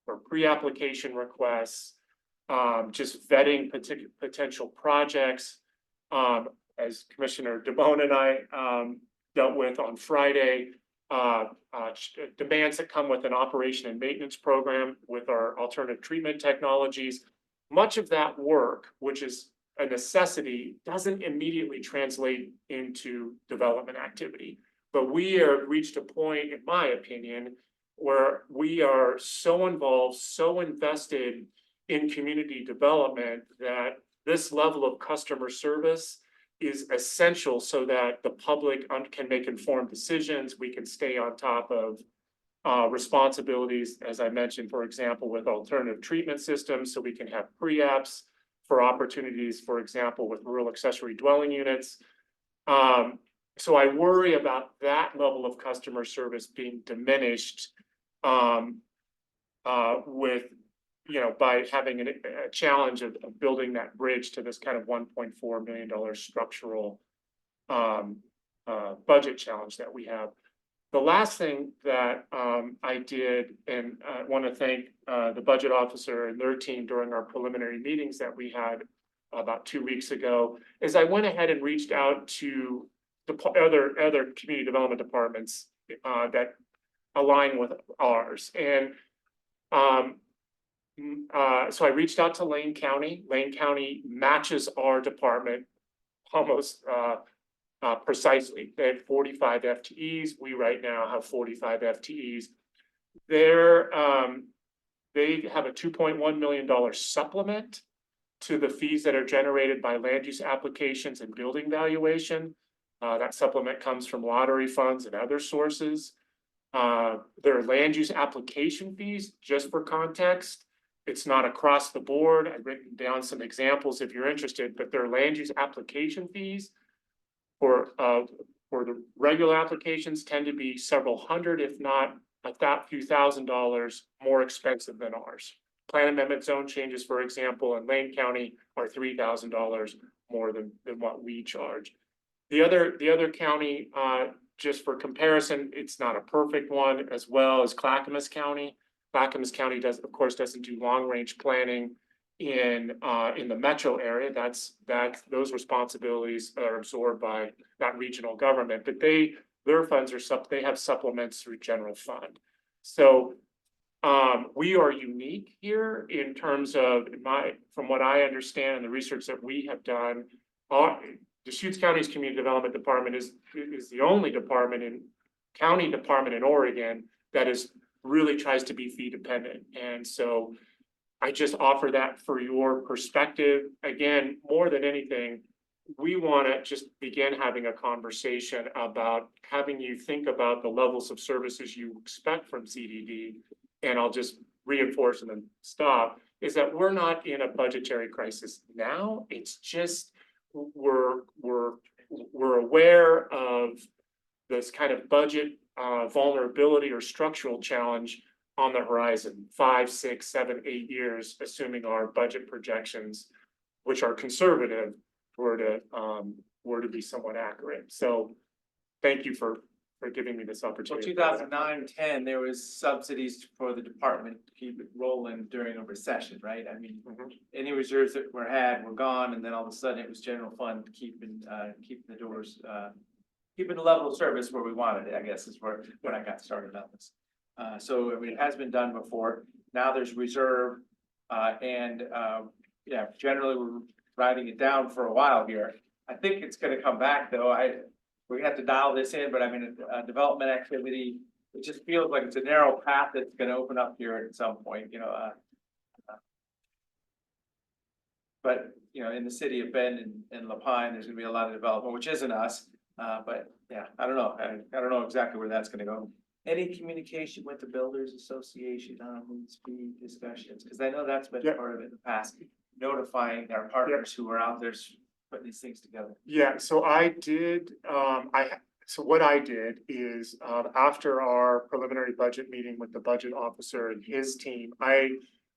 for pre-application requests, just vetting potential projects, as Commissioner DeBonne and I dealt with on Friday, demands that come with an operation and maintenance program with our alternative treatment technologies. Much of that work, which is a necessity, doesn't immediately translate into development activity. But we have reached a point, in my opinion, where we are so involved, so invested in community development that this level of customer service is essential so that the public can make informed decisions. We can stay on top of responsibilities, as I mentioned, for example, with alternative treatment systems, so we can have pre-apps for opportunities, for example, with rural accessory dwelling units. So I worry about that level of customer service being diminished with, by having a challenge of building that bridge to this kind of $1.4 million structural budget challenge that we have. The last thing that I did, and I want to thank the budget officer and their team during our preliminary meetings that we had about 2 weeks ago, is I went ahead and reached out to the other community development departments that align with ours. And so I reached out to Lane County. Lane County matches our department almost precisely. They had 45 FTEs. We right now have 45 FTEs. They have a $2.1 million supplement to the fees that are generated by land use applications and building valuation. That supplement comes from lottery funds and other sources. Their land use application fees, just for context, it's not across the board. I've written down some examples if you're interested, but their land use application fees for the regular applications tend to be several hundred, if not a few $1,000s more expensive than ours. Plan amendment zone changes, for example, in Lane County are $3,000 more than what we charge. The other county, just for comparison, it's not a perfect one, as well as Clackamas County. Clackamas County doesn't do long range planning in the metro area. Those responsibilities are absorbed by that regional government, but their funds they have supplements through general fund. So we are unique here in terms of from what I understand and the research that we have done. Deschutes County's Community Development Department is the only county department in Oregon that really tries to be fee dependent. And so I just offer that for your perspective. Again, more than anything, we want to just begin having a conversation about having you think about the levels of services you expect from CDD. And I'll just reinforce and then stop, is that we're not in a budgetary crisis now. It's just we're aware of this kind of budget vulnerability or structural challenge on the horizon, 5, 6, 7, 8 years, assuming our budget projections, which are conservative, were to be somewhat accurate. So thank you for giving me this Well, opportunity. 2009-10, there was subsidies for the department to keep it rolling during a recession, right? I mean, any reserves that were gone, and then all of a sudden it was general fund keeping the doors, keeping the level of service where we wanted it, I guess, is when I got started on this. So I mean, it has been done before. Now there's reserve, generally we're writing it down for a while here. I think it's going to come back though. We have to dial this in, but I mean, development activity, it just feels like it's a narrow path that's going to open up here at some point, but in the city of Bend and La Pine, there's gonna be a lot of development, which isn't us. But yeah, I don't know. I don't know exactly where that's gonna go. Any communication with the Builders Association on these fee discussions? Because I know that's been part of it in the past, notifying our partners who are out there putting these things together. Yeah, so I did, so what I did is, after our preliminary budget meeting with the budget officer and his team, I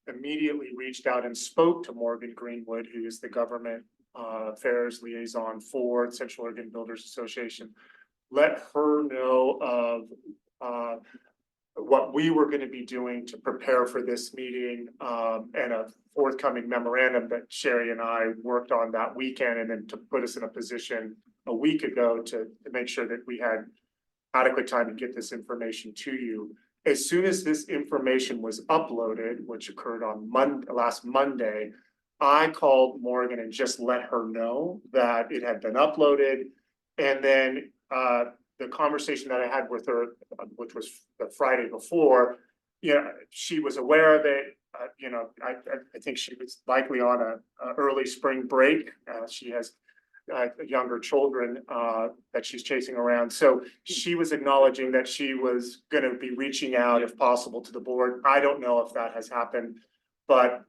immediately reached out and spoke to Morgan Greenwood, who is the government affairs liaison for Central Oregon Builders Association. Let her know of what we were gonna be doing to prepare for this meeting, and a forthcoming memorandum that Sherry and I worked on that weekend, and then to put us in a position a week ago to make sure that we had adequate time to get this information to you. As soon as this information was uploaded, which occurred on last Monday, I called Morgan and just let her know that it had been uploaded. And then, the conversation that I had with her, which was the Friday before, she was aware of it. I think she was likely on a early spring break. She has younger children that she's chasing around. So she was acknowledging that she was gonna be reaching out if possible to the board. I don't know if that has happened, but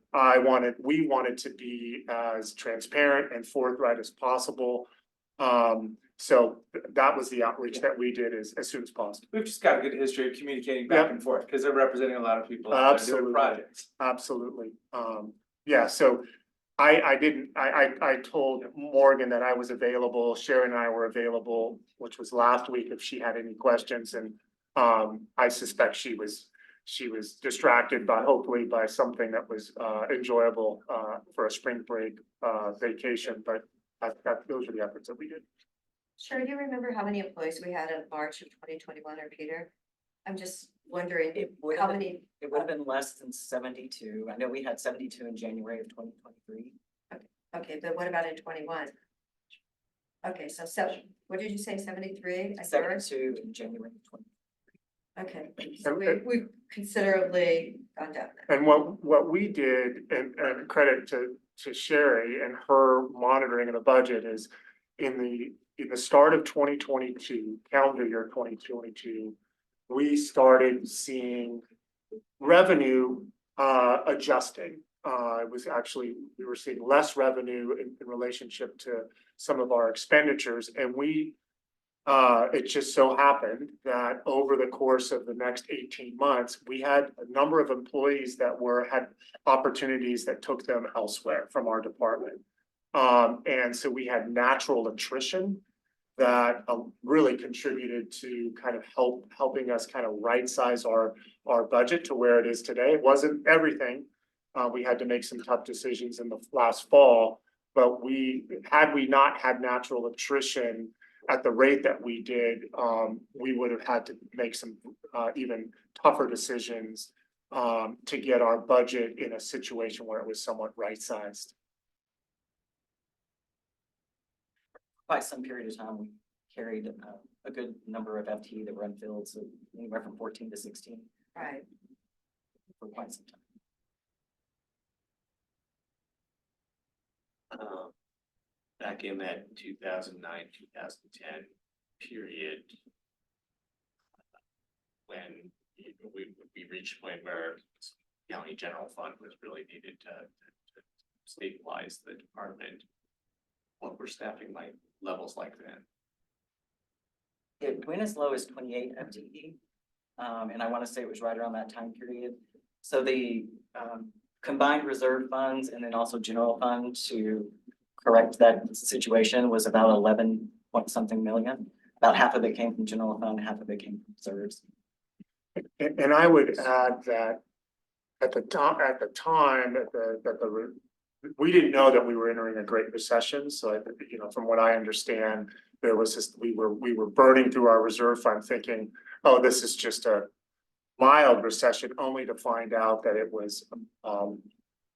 we wanted to be as transparent and forthright as possible. So that was the outreach that we did as soon as possible. We've just got a good history of communicating back and forth, because they're representing a lot of people out there doing Absolutely. projects. Absolutely. Yeah, so I told Morgan that I was available, Sharon and I were available, which was last week, if she had any questions, and I suspect she was distracted hopefully by something that was enjoyable for a spring break vacation, but those are the efforts that we did. Sure, do you remember how many employees we had in March of 2021, or Peter? I'm just wondering It would how have been, many, it would have been less than 72. I know we had 72 in January of 2023. okay, but what about in 21? Okay, so what did you say, 73? 72 in January of 20. Okay, so we considerably gone down. And what we did, and credit to Sherry and her monitoring of the budget, is in the start of 2022, calendar year 2022, we started seeing revenue adjusting. It was actually, we were seeing less revenue in relationship to some of our expenditures, and it just so happened that over the course of the next 18 months, we had a number of employees that had opportunities that took them elsewhere from our department. And so we had natural attrition that really contributed to kind of helping us kind of right size our budget to where it is today. It wasn't everything. We had to make some tough decisions in the last fall, but had we not had natural attrition at the rate that we did, we would have had to make some even tougher decisions to get our budget in a situation where it was somewhat right-sized. Quite some period of time, we carried a good number of FTE that were unfilled, so anywhere from 14 to 16 Right. for quite some time. Back in that 2009, 2010 period, when we reached a point where county general fund was really needed to stabilize the department, what were staffing levels like then? It went as low as 28 FTE. And I want to say it was right around that time period. So the combined reserve funds and then also general fund to correct that situation was about 11 point something million. About half of it came from general fund, half of it came from reserves. And I would add that at the time we didn't know that we were entering a great recession. So from what I understand, there was this, we were burning through our reserve fund thinking, oh, this is just a mild recession, only to find out that it was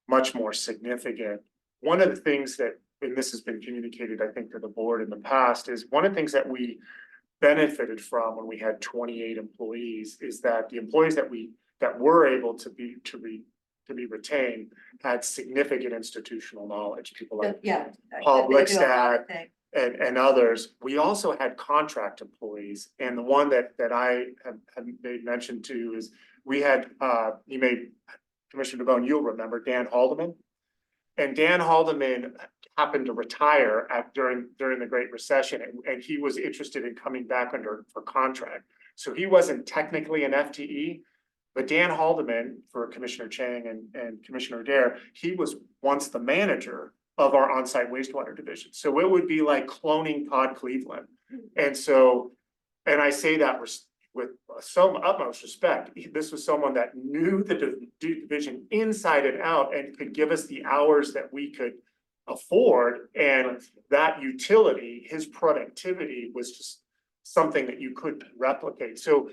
much more significant. One of the things that, and this has been communicated, I think, to the board in the past, is one of the things that we benefited from when we had 28 employees is that the employees that were able to be retained had significant institutional knowledge. People like Yeah. Paul they do a lot of Blickstadt things. and others. We also had contract employees, and the one that I have made mention to is we had Commissioner DeBonne, you'll remember Dan Haldeman. And Dan Haldeman happened to retire during the Great Recession, and he was interested in coming back for contract. So he wasn't technically an FTE, but Dan Haldeman, for Commissioner Chang and Commissioner Adair, he was once the manager of our on-site wastewater division. So it would be like cloning Todd Cleveland. And I say that with some utmost respect, this was someone that knew the division inside and out and could give us the hours that we could afford. And that utility, his productivity was just something that you couldn't replicate. So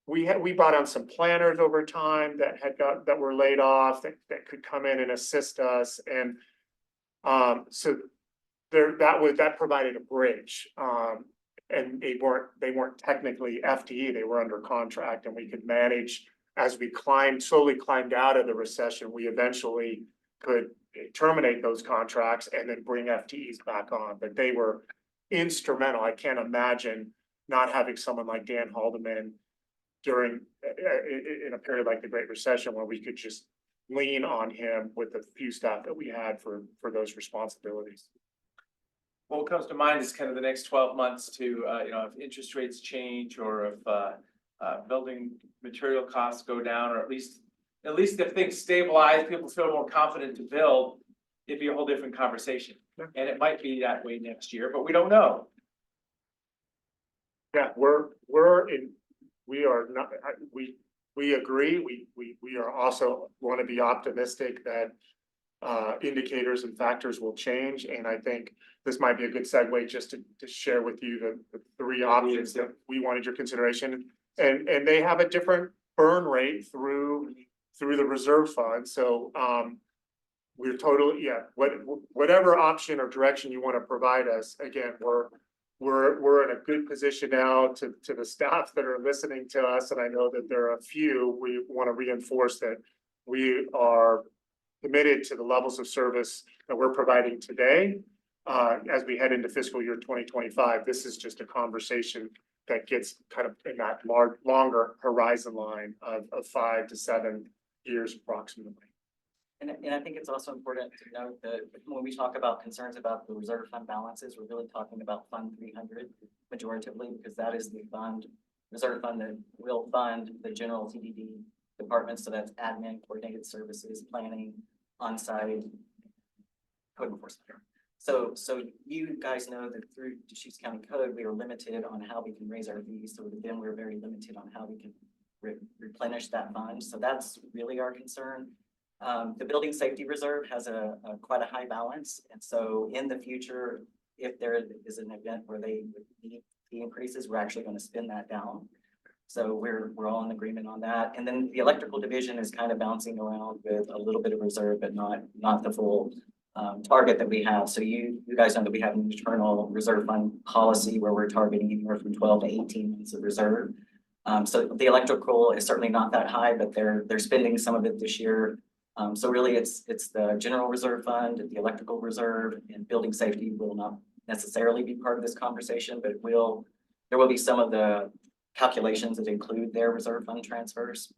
we brought on some planners over time that were laid off that could come in and assist us. And so that provided a bridge. And they weren't technically FTE, they were under contract, and we could manage as we slowly climbed out of the recession. We eventually could terminate those contracts and then bring FTEs back on, but they were instrumental. I can't imagine not having someone like Dan Haldeman during in a period like the Great Recession, where we could just lean on him with the few staff that we had for those responsibilities. What comes to mind is kind of the next 12 months to, you know, if interest rates change, or if building material costs go down, or at least if things stabilize, people feel more confident to build, it'd be a whole different conversation. And it might be that way next year, but we don't know. Yeah, we are not, we agree. We are also want to be optimistic that indicators and factors will change. And I think this might be a good segue just to share with you the three options that we wanted your consideration. And they have a different burn rate through the reserve fund. So we're totally, whatever option or direction you want to provide us, again, we're in a good position now to the staff that are listening to us. And I know that there are a few. We want to reinforce that we are committed to the levels of service that we're providing today. As we head into fiscal year 2025, this is just a conversation that gets kind of in that longer horizon line of 5 to 7 years approximately. And I think it's also important to note that when we talk about concerns about the reserve fund balances, we're really talking about Fund 300 majoritively, because that is the reserve fund that will fund the general TDD departments. So that's admin, coordinated services, planning, on-site, code enforcement. So you guys know that through Deschutes County Code, we are limited on how we can raise our fees. So then we're very limited on how we can replenish that fund. So that's really our concern. The building safety reserve has quite a high balance. And so in the future, if there is an event where they need the increases, we're actually going to spin that down. So we're all in agreement on that. And then the electrical division is kind of bouncing around with a little bit of reserve, but not the full target that we have. So you guys know that we have an internal reserve fund policy where we're targeting anywhere from 12 to 18 months of reserve. So the electrical is certainly not that high, but they're spending some of it this year. So really it's the general reserve fund, the electrical reserve, and building safety will not necessarily be part of this conversation, but there will be some of the calculations that include their reserve fund transfers.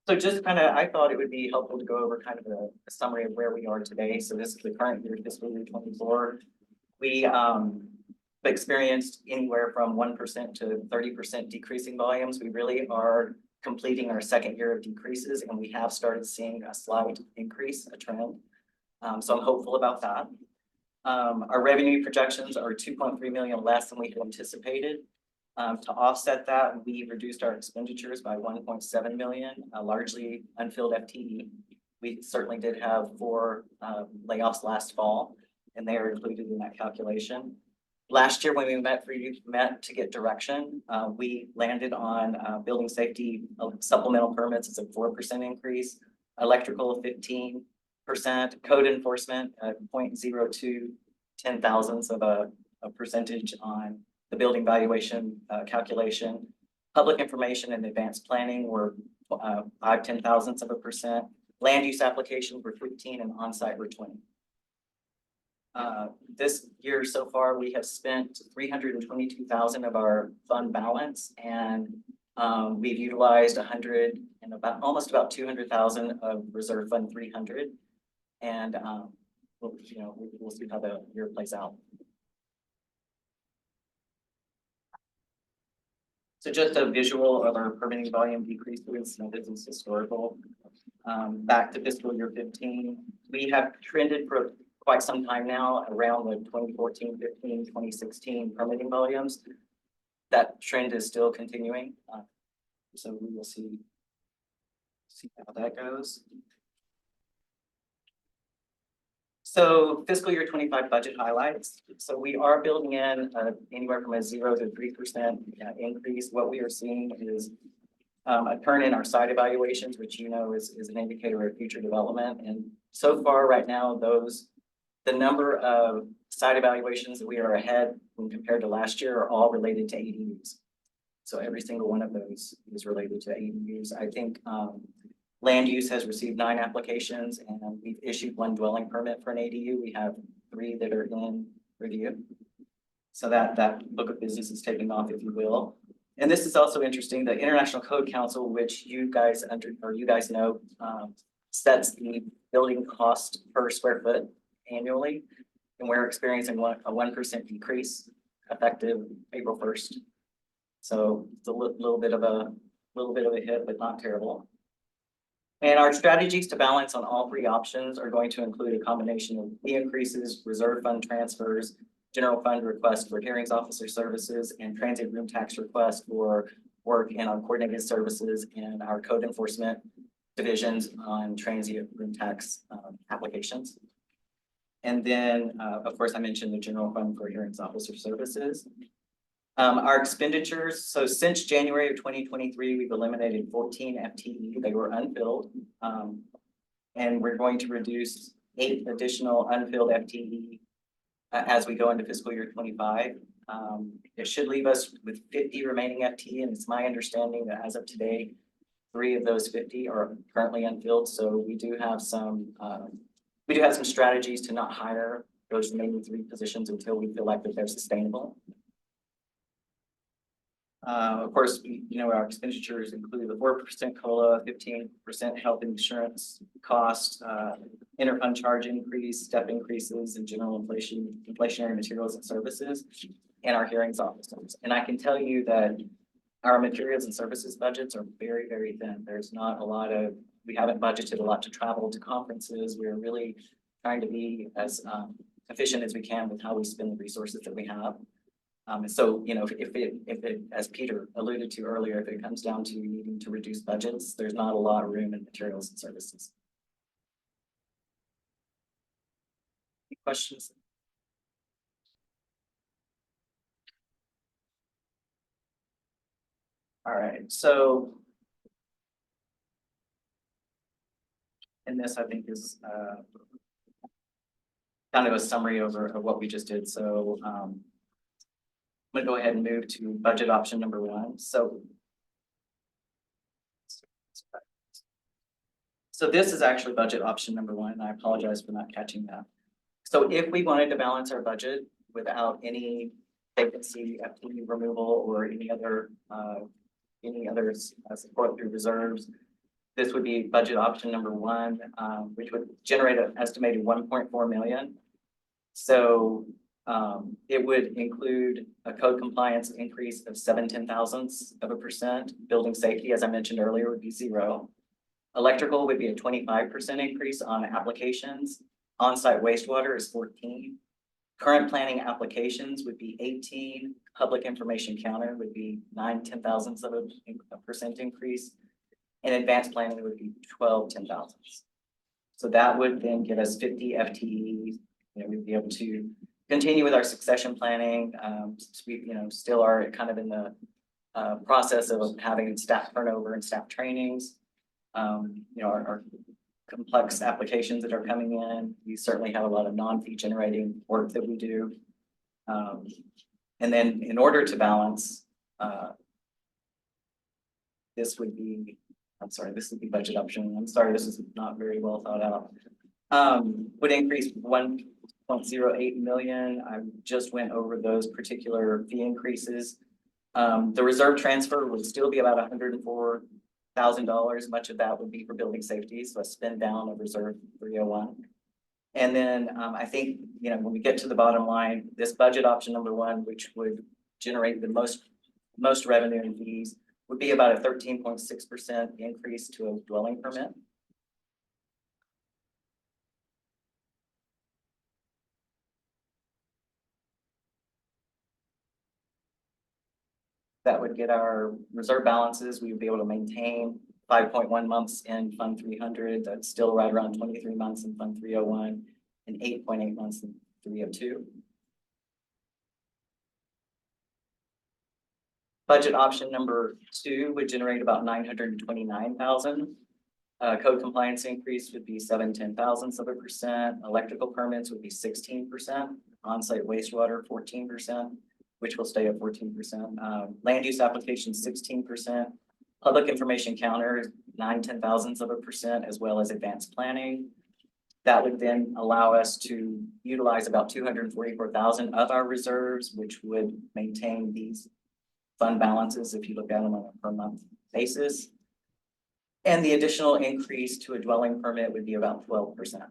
So just kind of, I thought it would be helpful to go over kind of a summary of where we are today. So this is the current year, fiscal year 24. We experienced anywhere from 1% to 30% decreasing volumes. We really are completing our second year of decreases, and we have started seeing a slight increase, a trend. So I'm hopeful about that. Our revenue projections are 2.3 million less than we had anticipated. To offset that, we reduced our expenditures by 1.7 million, largely unfilled FTE. We certainly did have 4 layoffs last fall, and they are included in that calculation. Last year, when we met to get direction, we landed on building safety supplemental permits. It's a 4% increase, electrical 15%, code enforcement 0.02 10,000ths of a percentage on the building valuation calculation. Public information and advanced planning were 5 10,000ths of a percent. Land use applications were 15 and on-site were 20. This year so far, we have spent 322,000 of our fund balance, and we've utilized 100 and almost about 200,000 of reserve fund 300. And we'll see how the year plays out. So just a visual of our permitting volume decreases. Now this is historical. Back to fiscal year 15, we have trended for quite some time now, around the 2014, 15, 2016 permitting volumes. That trend is still continuing. So we will see how that goes. So fiscal year 25 budget highlights. So we are building in anywhere from a 0 to 3% increase. What we are seeing is a turn in our site evaluations, which you know is an indicator of future development. And so far right now, the number of site evaluations that we are ahead when compared to last year are all related to ADUs. So every single one of those is related to ADUs. I think land use has received 9 applications and we've issued 1 dwelling permit for an ADU. We have 3 that are in review. So that book of business is taking off, if you will. And this is also interesting. The International Code Council, which you guys know, sets the building cost per square foot annually. And we're experiencing a 1% decrease effective April 1st. So it's a little bit of a hit, but not terrible. And our strategies to balance on all 3 options are going to include a combination of fee increases, reserve fund transfers, general fund request for hearings officer services, and transient room tax request for work in our coordinated services and our code enforcement divisions on transient room tax applications. And then, of course, I mentioned the general fund for hearings officer services. Our expenditures, so since January of 2023, we've eliminated 14 FTE. They were unfilled. And we're going to reduce 8 additional unfilled FTE as we go into fiscal year 25. It should leave us with 50 remaining FTE, and it's my understanding that as of today, 3 of those 50 are currently unfilled. So we do have some strategies to not hire those remaining 3 positions until we feel like that they're sustainable. Of course, our expenditures include the 4% COLA, 15% health insurance cost, interfund charge increase, step increases in general inflationary materials and services, and our hearings officers. And I can tell you that our materials and services budgets are very, very thin. There's not a lot of, we haven't budgeted a lot to travel to conferences. We're really trying to be as efficient as we can with how we spend the resources that we have. So, if it, as Peter alluded to earlier, if it comes down to needing to reduce budgets, there's not a lot of room in materials and services. Any questions? All right, so. And this, I think, is kind of a summary of what we just did. So, I'm gonna go ahead and move to budget option number 1. So this is actually budget option number 1, and I apologize for not catching that. So if we wanted to balance our budget without any vacancy, FTE removal, or any other support through reserves, this would be budget option number 1, which would generate an estimated 1.4 million. So it would include a code compliance increase of 0.7%. Building safety, as I mentioned earlier, would be 0. Electrical would be a 25% increase on applications. On-site wastewater is 14. Current planning applications would be 18. Public information counter would be 0.9% increase. And advanced planning would be 12 10,000. So that would then give us 50 FTE. We'd be able to continue with our succession planning. We, still are kind of in the process of having staff turnover and staff trainings. Our complex applications that are coming in. We certainly have a lot of non-fee generating work that we do. And then in order to balance, this would be budget option. I'm sorry, this is not very well thought out. Would increase 1.08 million. I just went over those particular fee increases. The reserve transfer would still be about $104,000. Much of that would be for building safety, so a spend down of reserve 301. And then I think, when we get to the bottom line, this budget option number 1, which would generate the most revenue and fees, would be about a 13.6% increase to a dwelling permit. that would get our reserve balances. We would be able to maintain 5.1 months in Fund 300. That's still right around 23 months in Fund 301 and 8.8 months in 302. Budget option number 2 would generate about 929,000. Code compliance increase would be 0.7%. Electrical permits would be 16%. On-site wastewater 14%, which will stay at 14%. Land use applications 16%. Public information counter 0.9%, as well as advanced planning. That would then allow us to utilize about 244,000 of our reserves, which would maintain these fund balances if you look at them on a per month basis. And the additional increase to a dwelling permit would be about 12%.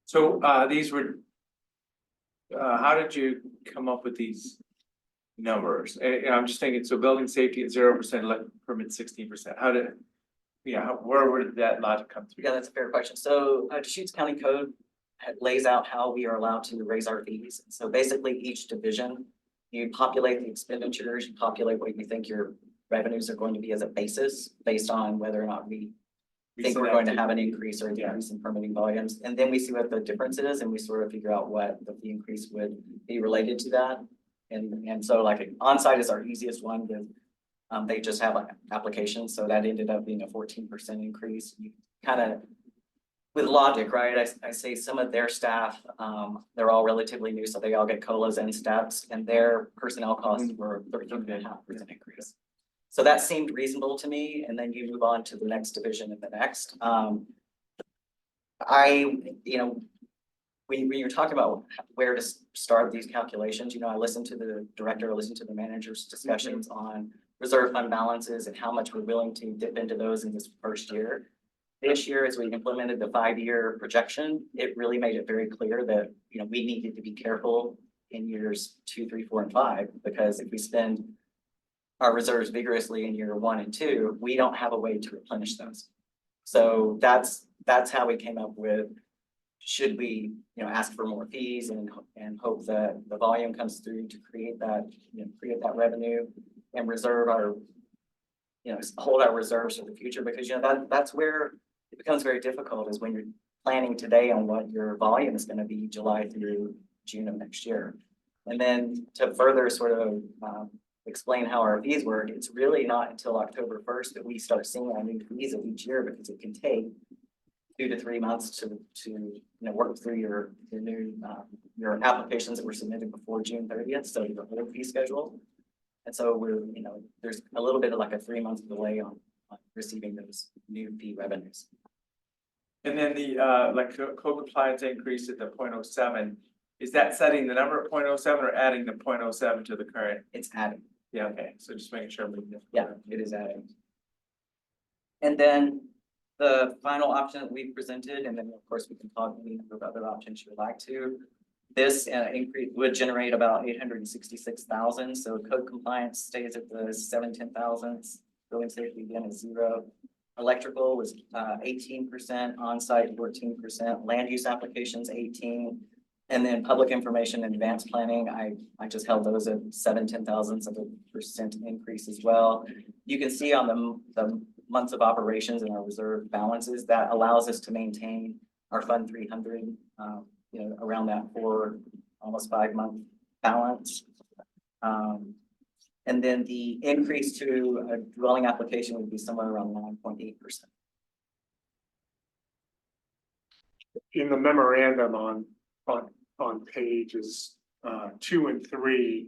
So these were, how did you come up with these numbers? And I'm just thinking, so building safety at 0%, electric permit 16%. How did, where did that logic come through? Yeah, that's a fair question. So Deschutes County Code lays out how we are allowed to raise our fees. So basically each division, you populate the expenditures, you populate what you think your revenues are going to be as a basis based on whether or not we think we're going to have an increase or a decrease in permitting volumes. And then we see what the difference is and we sort of figure out what the fee increase would be related to that. And so like onsite is our easiest one with, they just have an application. So that ended up being a 14% increase. You kind of, with logic, right? I say some of their staff, they're all relatively new, so they all get COLAs and steps, and their personnel costs were 13.5% increase. So that seemed reasonable to me, and then you move on to the next division and the next. When you're talking about where to start these calculations, I listened to the director, I listened to the manager's discussions on reserve fund balances and how much we're willing to dip into those in this first year. This year, as we implemented the 5-year projection, it really made it very clear that, we needed to be careful in years 2, 3, 4, and 5, because if we spend our reserves vigorously in year 1 and 2, we don't have a way to replenish those. So that's how we came up with, should we, ask for more fees and hope that the volume comes through to create that revenue and reserve our, hold our reserves for the future, because, that's where it becomes very difficult, is when you're planning today on what your volume is going to be July through June of next year. And then to further sort of explain how our fees work, it's really not until October 1st that we start seeing our new fees of each year, because it can take 2 to 3 months to work through your new your applications that were submitted before June 30th, so the whole fee schedule. And so we're, there's a little bit of like a 3-month delay on receiving those new fee revenues. And then the code compliance increase at the 0.07, is that setting the number at 0.07 or adding the 0.07 to the current? It's adding. Yeah, okay, so just making sure. Yeah, it is adding. And then the final option that we presented, and then of course we can talk about other options you would like to. This increase would generate about 866,000. So code compliance stays at the 710,000. Building safety again is 0. Electrical was 18%, on-site 14%, land use applications 18%, and then public information and advanced planning, I just held those at 0.7% increase as well. You can see on the months of operations and our reserve balances, that allows us to maintain our Fund 300, around that 4, almost 5-month balance. And then the increase to a dwelling application would be somewhere around 9.8%. In the memorandum on pages 2 and 3,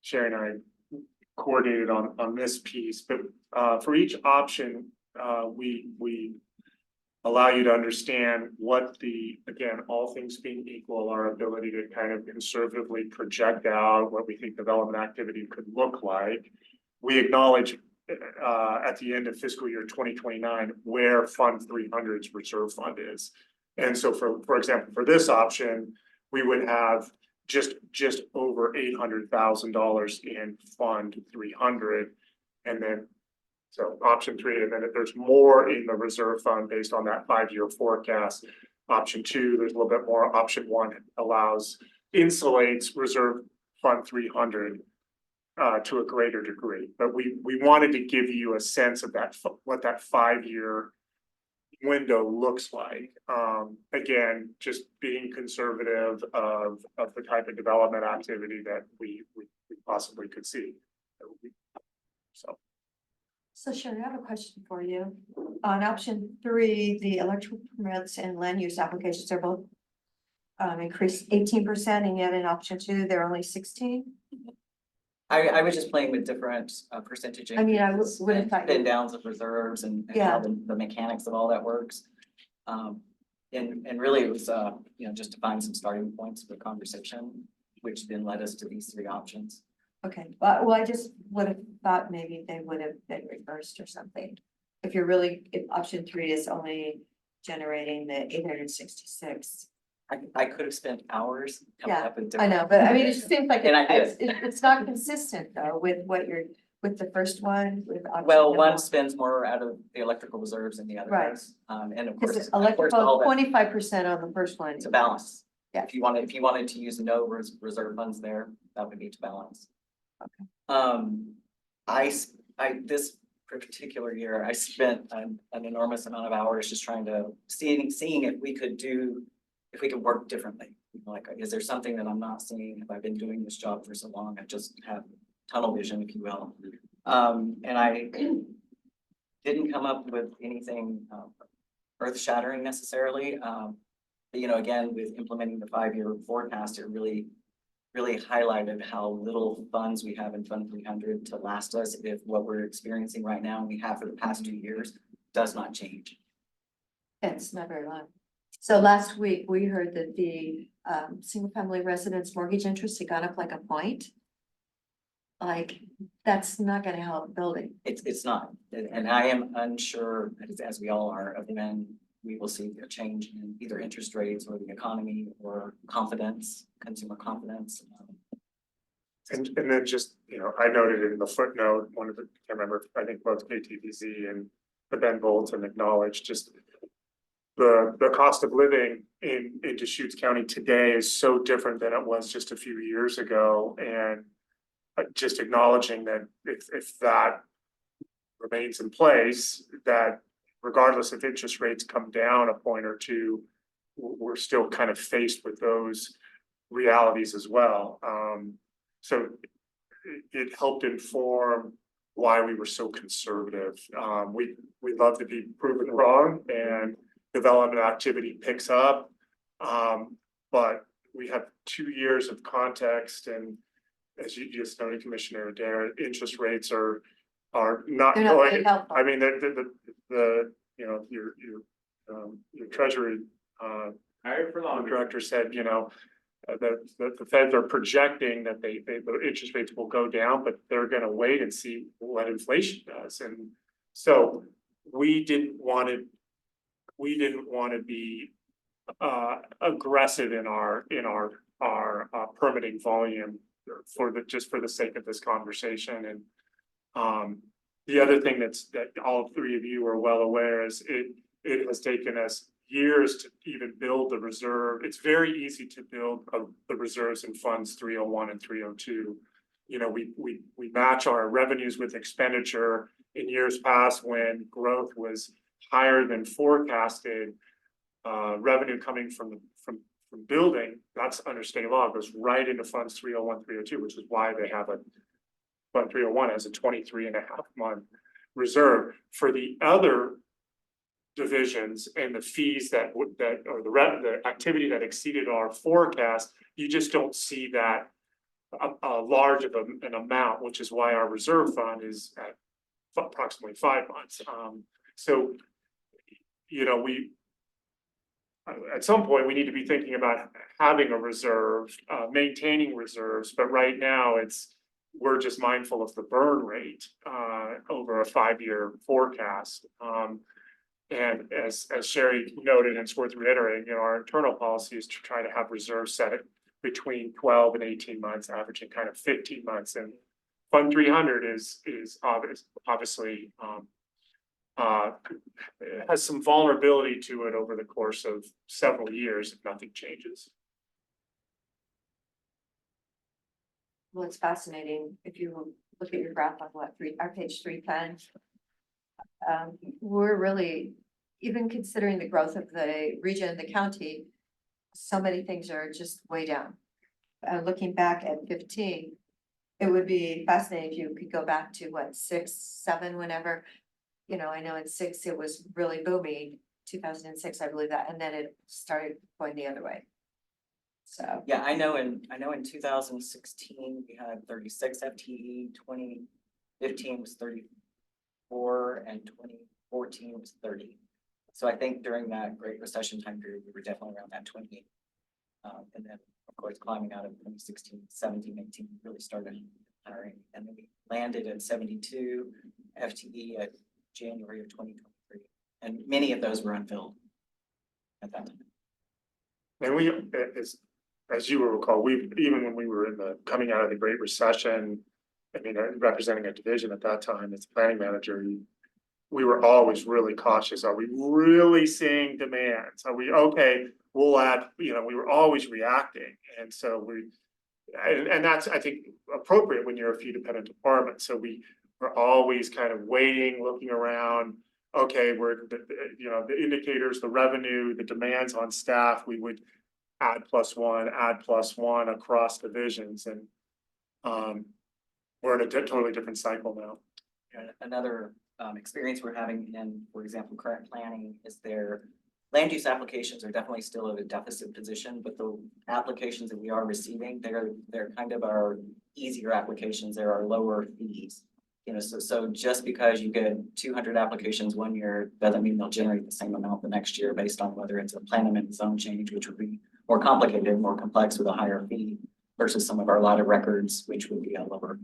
Sherry and I coordinated on this piece, but for each option, we allow you to understand what again, all things being equal, our ability to kind of conservatively project out what we think development activity could look like. We acknowledge at the end of fiscal year 2029 where Fund 300's reserve fund is. And so for example, for this option, we would have just over $800,000 in Fund 300, and then so option 3, and then if there's more in the reserve fund based on that 5-year forecast. Option 2, there's a little bit more. Option 1 insulates reserve Fund 300 to a greater degree, but we wanted to give you a sense of that, what that 5-year window looks like. Again, just being conservative of the type of development activity that we possibly could see. So Sherry, I have a question for you. On option 3, the electrical permits and land use applications are both increased 18%, and yet in option 2, they're only 16. I was just playing with different percentage. I mean, I increases would have and thought Pin you- downs of reserves and how Yeah. the mechanics of all that works. And really it was, just to find some starting points for conversation, which then led us to these 3 options. Okay, well, I just would have thought maybe they would have been reversed or something. If if option 3 is only generating the 866. I could have spent hours coming Yeah, up with I different. know, but I mean, it just seems like And I did. it's not consistent though with what you're, with the first one, with. option Well, number one spends more out of the electrical reserves than the other Right. does. And of course, Because of course, all electrical, that 25% on the first one. to balance. Yeah. If you wanted to use no reserve funds there, that would be to balance. Okay. This particular year, I spent an enormous amount of hours just trying to seeing if we could work differently. Like, is there something that I'm not seeing? Have I been doing this job for so long? I just have tunnel vision, if you will. And I didn't come up with anything earth shattering necessarily. But again, with implementing the 5-year forecast, it really highlighted how little funds we have in Fund 300 to last us if what we're experiencing right now and we have for the past 2 years does not change. It's not very long. So last week, we heard that the single family residence mortgage interest had gone up like a point. Like, that's not gonna help building. It's not, and I am unsure, as we all are, of when we will see a change in either interest rates or the economy or confidence, consumer confidence. And then just, I noted in the footnote, one of the, I can't remember, I think both KTVZ and the Ben Bolton acknowledged just the cost of living in Deschutes County today is so different than it was just a few years ago. And just acknowledging that if that remains in place, that regardless if interest rates come down a point or two, we're still kind of faced with those realities as well. So it helped inform why we were so conservative. We love to be proven wrong and development activity picks up. But we have 2 years of context, and as you just noted, Commissioner Adair, interest rates are not They're not very going. helpful. I mean, your treasury Higher for longer. director said, the feds are projecting that the interest rates will go down, but they're gonna wait and see what inflation does. And so we didn't want to be aggressive in our permitting volume just for the sake of this conversation. And the other thing that all 3 of you are well aware is it has taken us years to even build the reserve. It's very easy to build the reserves in funds 301 and 302. We match our revenues with expenditure. In years past, when growth was higher than forecasted, revenue coming from building, that's under state law, goes right into funds 301, 302, which is why they have a Fund 301 has a 23.5-month reserve. For the other divisions and the fees that the activity that exceeded our forecast, you just don't see that large of an amount, which is why our reserve fund is at approximately 5 months. So, at some point, we need to be thinking about having a reserve, maintaining reserves, but right now we're just mindful of the burn rate over a 5-year forecast. And as Sherry noted, and it's worth reiterating, our internal policy is to try to have reserves set at between 12 and 18 months, averaging kind of 15 months. And Fund 300 is obviously has some vulnerability to it over the course of several years if nothing changes. Well, it's fascinating if you look at your graph on our page 310. We're really, even considering the growth of the region, the county, so many things are just way down. Looking back at 15, it would be fascinating if you could go back to what, 6, 7, whenever. You know, I know in 6, it was really booming, 2006, I believe that, and then it started going the other way. So, Yeah, I know in 2016, we had 36 FTE, 2015 was 34, and 2014 was 30. So I think during that Great Recession time period, we were definitely around that 28. And then, of course, climbing out of 2016, 17, 18, really started hiring. And then we landed at 72 FTE at January of 2023. And many of those were unfilled at that time. And we, as you will recall, even when we were coming out of the Great Recession, I mean, representing a division at that time as planning manager, we were always really cautious. Are we really seeing demands? Are we, okay, we'll add, we were always reacting. And so and that's, I think, appropriate when you're a fee dependent department. So we were always kind of waiting, looking around. Okay, the indicators, the revenue, the demands on staff, we would add +1 across divisions, and we're in a totally different cycle now. And another experience we're having in, for example, current planning is their land use applications are definitely still at a deficit position, but the applications that we are receiving, they're kind of our easier applications, they're our lower fees. So just because you get 200 applications one year doesn't mean they'll generate the same amount the next year based on whether it's a plan amendment zone change, which would be more complicated, more complex with a higher fee versus some of our lot of records, which would be a lower.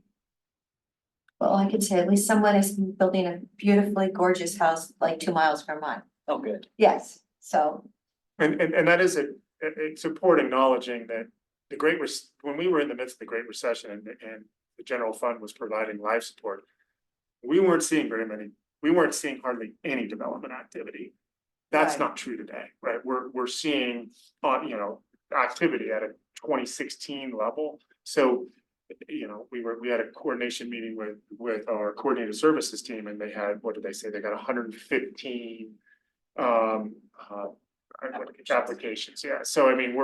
well, I could say at least someone is building a beautifully gorgeous house like 2 miles from mine. Oh, good. Yes, so, And that is it's important acknowledging that when we were in the midst of the Great Recession and the general fund was providing life support, we weren't seeing hardly any development activity. That's Right. not true today, right? We're seeing, activity at a 2016 level. So, we had a coordination meeting with our coordinated services team, and they had, what did they say? They got 115 applications. Yeah. So I mean,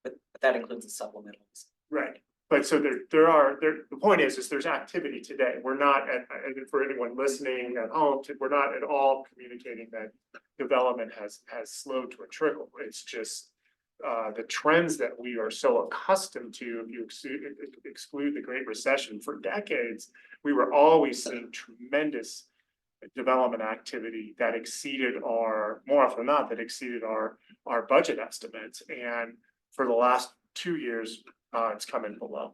But that includes the supplementals. right. But so the point is there's activity today. We're not and for anyone listening at home, we're not at all communicating that development has slowed to a trickle. It's just the trends that we are so accustomed to, if you exclude the Great Recession, for decades, we were always seeing tremendous development activity that exceeded more often than not, that exceeded our budget estimates. And for the last 2 years, it's come in below.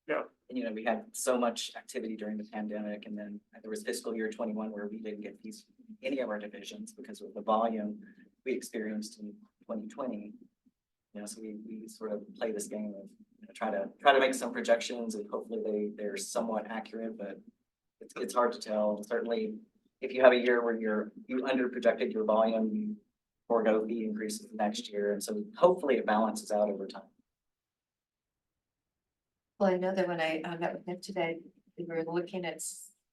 Yeah. And we had so much activity during the pandemic, and then there was fiscal year 21 where we didn't get these any of our divisions because of the volume we experienced in 2020. So we sort of play this game of try to make some projections, and hopefully they're somewhat accurate, but it's hard to tell. Certainly, if you have a year where you under projected your volume, you forego fee increases next year, and so hopefully it balances out over time. well, I know that when I met with Nick today, we were looking at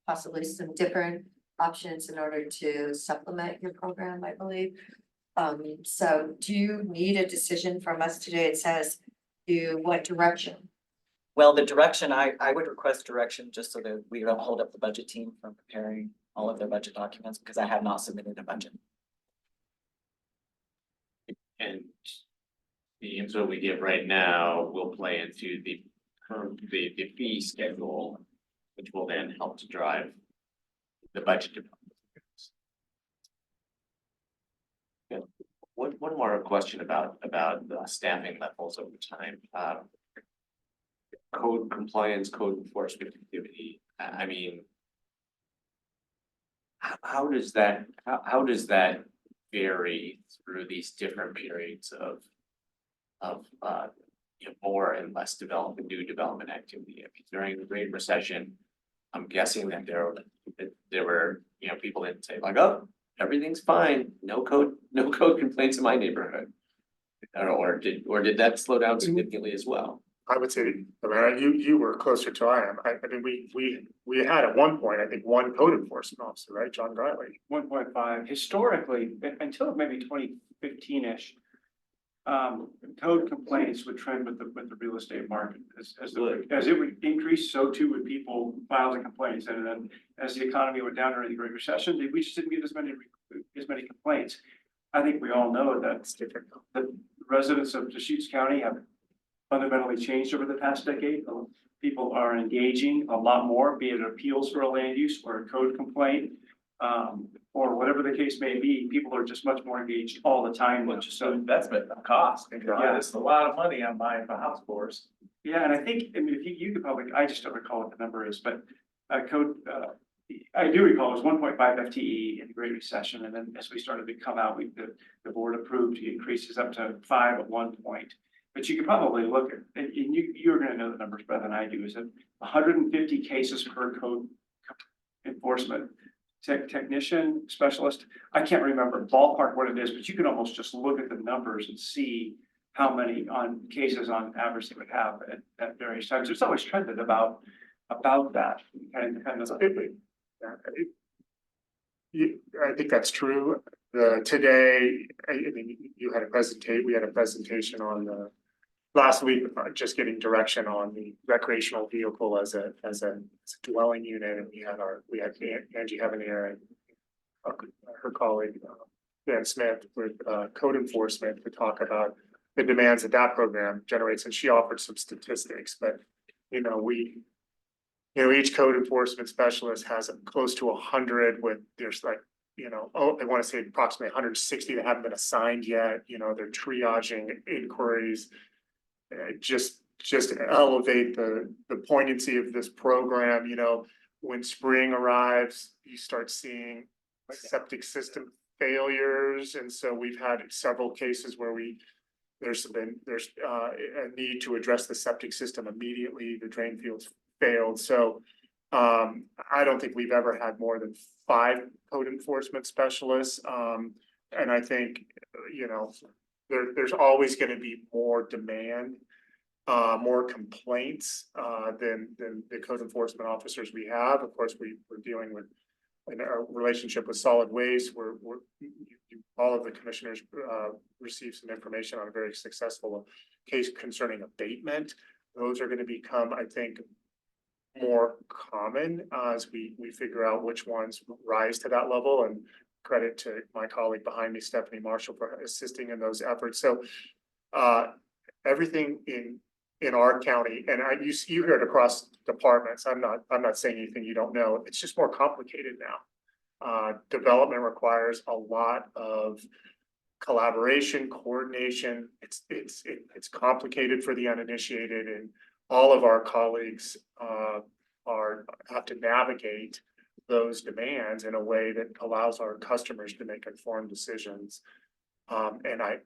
possibly some different options in order to supplement your program, I believe. So do you need a decision from us today? It says what direction? Well, the direction, I would request direction just so that we don't hold up the budget team from preparing all of their budget documents, because I have not submitted a budget. And the info we give right now will play into the fee schedule, which will then help to drive the budget development. One more question about staffing levels over time. Code compliance, code enforcement activity. I mean, how does that vary through these different periods of more and less new development activity? I mean, during the Great Recession, I'm guessing that there were people that say like, oh, everything's fine, no code complaints in my neighborhood. Or did that slow down significantly as well? I would say, Amanda, you were closer to I am. I mean, we had at one point, I think, one code enforcement officer, right, John Griley? 1.5 historically, until maybe 2015-ish. Code complaints would trend with the real estate market as it would increase, so too would people filing complaints. And then as the economy went down during the Great Recession, we just didn't get as many complaints. I think we all know that the residents of Deschutes County have fundamentally changed over the past decade. People are engaging a lot more, be it appeals for a land use or a code complaint. Or whatever the case may be, people are just much more engaged all the time. Well, just an investment of cost. Yeah. It's a lot of money I'm buying for house floors. Yeah, and I think, I mean, if you could probably, I just don't recall what the number is, but code, I do recall it was 1.5 FTE in the Great Recession, and then as we started to come out, the board approved increases up to 5 at one point. But you could probably look at, and you're gonna know the numbers better than I do, is that 150 cases per code enforcement. Technician, specialist, I can't remember ballpark what it is, but you can almost just look at the numbers and see how many cases on average they would have at various times. It's always trended about that kind of. I think that's true. Today, I mean, we had a presentation on the last week, just getting direction on the recreational vehicle as a dwelling unit, and we had Angie Havanir and her colleague, Dan Smith with code enforcement to talk about the demands that program generates, and she offered some statistics, but each code enforcement specialist has close to 100 there's like, I want to say approximately 160 that haven't been assigned yet, they're triaging inquiries. Just elevate the poignancy of this program, when spring arrives, you start seeing septic system failures, and so we've had several cases where there's a need to address the septic system immediately, the drain fields failed, so I don't think we've ever had more than 5 code enforcement specialists, and I think, there's always going to be more demand, more complaints than the code enforcement officers we have. Of course, we're dealing with in our relationship with solid waste. All of the commissioners received some information on a very successful case concerning abatement. Those are going to become, I think, more common as we figure out which ones rise to that level, and credit to my colleague behind me, Stephanie Marshall, for assisting in those efforts. So everything in our county, and you hear it across departments. I'm not saying anything you don't know. It's just more complicated now. Development requires a lot of collaboration, coordination. It's complicated for the uninitiated, and all of our colleagues have to navigate those demands in a way that allows our customers to make informed decisions. And I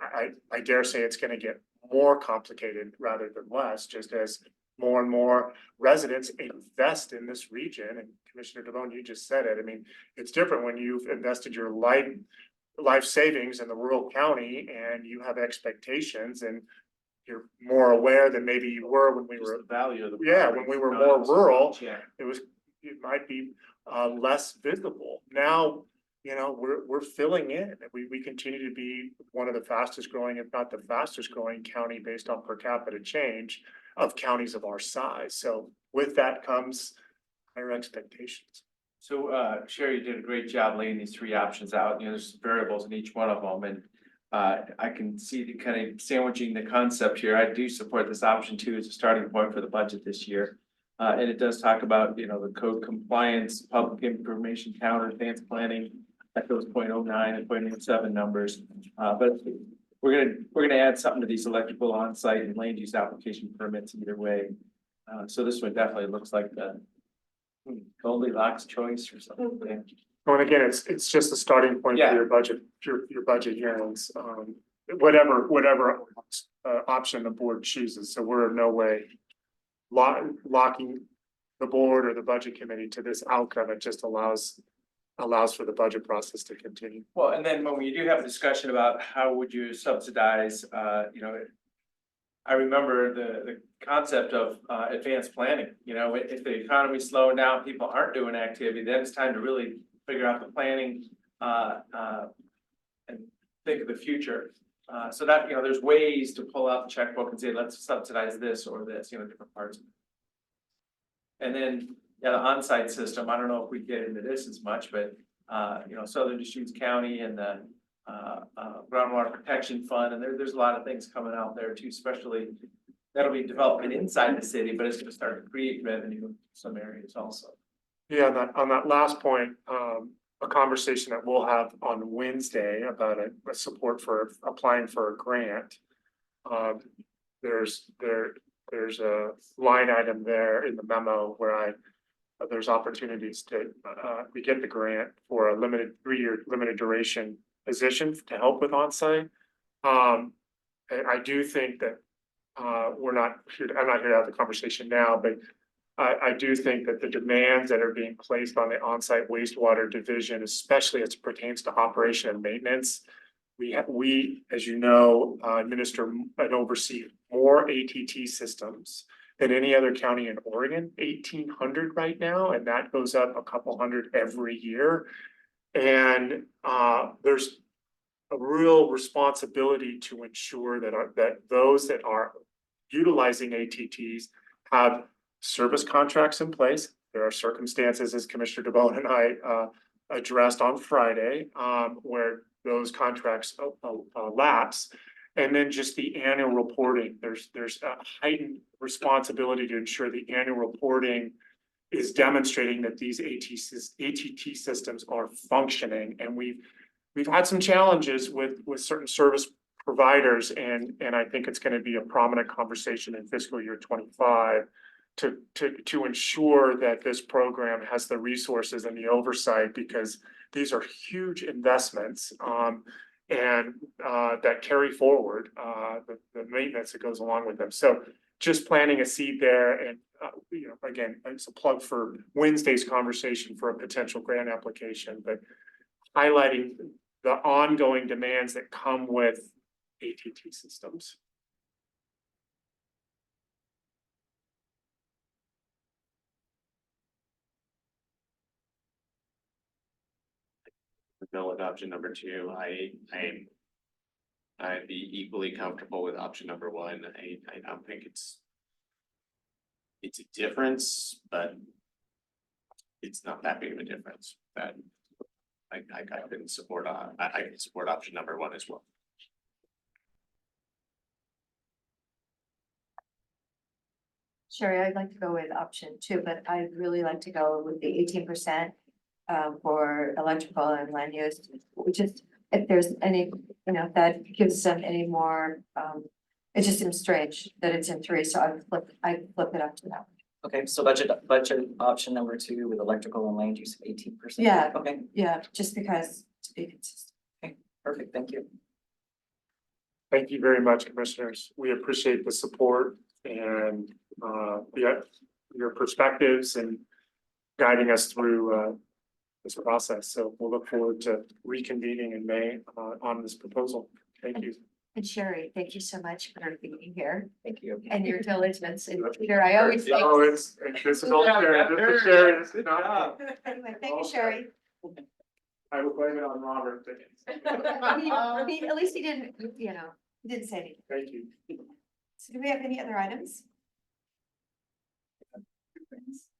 dare say it's going to get more complicated rather than less, just as more and more residents invest in this region. And Commissioner DeBonne, you just said it. I mean, it's different when you've invested your life savings in the rural county and you have expectations, and you're more aware than maybe you were when we were. The value of the. When we were more rural, Yeah. it might be less visible. Now, we're filling in. We continue to be one of the fastest growing, if not the fastest growing county based on per capita change of counties of our size. So with that comes higher expectations. So Sherry did a great job laying these 3 options out. There's variables in each one of them, and I can see the kind of sandwiching the concept here. I do support this option 2 as a starting point for the budget this year. And it does talk about, the code compliance, public information counter, advanced planning, at those 0.09 and 0.87 numbers. But we're gonna add something to these electrical on-site and land use application permits either way. So this one definitely looks like the Goldilocks choice or something. Well, and again, it's just a starting point for your budget, your budget hearings, whatever option the board chooses. So we're in no way locking the board or the budget committee to this outcome. It just allows for the budget process to continue. Well, and then when we do have a discussion about how would you subsidize, I remember the concept of advanced planning, you know, if the economy's slowing down, people aren't doing activity, then it's time to really figure out the planning and think of the future. So that, you know, there's ways to pull out the checkbook and say, let's subsidize this or this, you know, different parts. And then, yeah, the on-site system, I don't know if we get into this as much, but you know, Southern Deschutes County and the groundwater protection fund, and there's a lot of things coming out there too, especially that'll be development inside the city, but it's gonna start to create revenue in some areas also. Yeah, on that last point, a conversation that we'll have on Wednesday about a support for applying for a grant. There's a line item there in the memo where there's opportunities to, we get the grant for a limited 3-year limited duration position to help with onsite. And I do think that, I'm not here to have the conversation now, but I do think that the demands that are being placed on the onsite wastewater division, especially as it pertains to operation and maintenance. We, as you know, administer and oversee more ATT systems than any other county in Oregon, 1,800 right now, and that goes up a couple hundred every year. And there's a real responsibility to ensure that those that are utilizing ATTs have service contracts in place. There are circumstances, as Commissioner DeBonne and I addressed on Friday, where those contracts lapse. And then just the annual reporting, there's a heightened responsibility to ensure the annual reporting is demonstrating that these ATT systems are functioning. And we've had some challenges with certain service providers, and I think it's going to be a prominent conversation in fiscal year 25 to ensure that this program has the resources and the oversight, because these are huge investments and that carry forward the maintenance that goes along with them. So just planting a seed there, and you know, again, it's a plug for Wednesday's conversation for a potential grant application, but highlighting the ongoing demands that come with ATT systems. Bill adoption number 2, I'd be equally comfortable with option number 1. I don't think it's a difference, but it's not that big of a difference that I can support I can support option number 1 as well. Sherry, I'd like to go with option 2, but I'd really like to go with the 18% for electrical and land use. Just if there's any, you know, if that gives them any more, it just seems strange that it's in 3, so I flip it up to that. Okay, so budget option number 2 with electrical and land use of 18%. Yeah. Okay, Yeah, just because to be consistent. perfect, thank you. Thank you very much, commissioners. We appreciate the support and your perspectives and guiding us through this process. So we'll look forward to reconvening in May on this proposal. Thank you. And Sherry, thank you so much for being here Thank you. and your diligence. And Peter, I always say. Oh, this is all Sherry. This is Sherry. This is not. Anyway, thank you, Sherry. I will blame it on Robert. At least he didn't, you know, he didn't say anything. Thank you. So do we have any other items?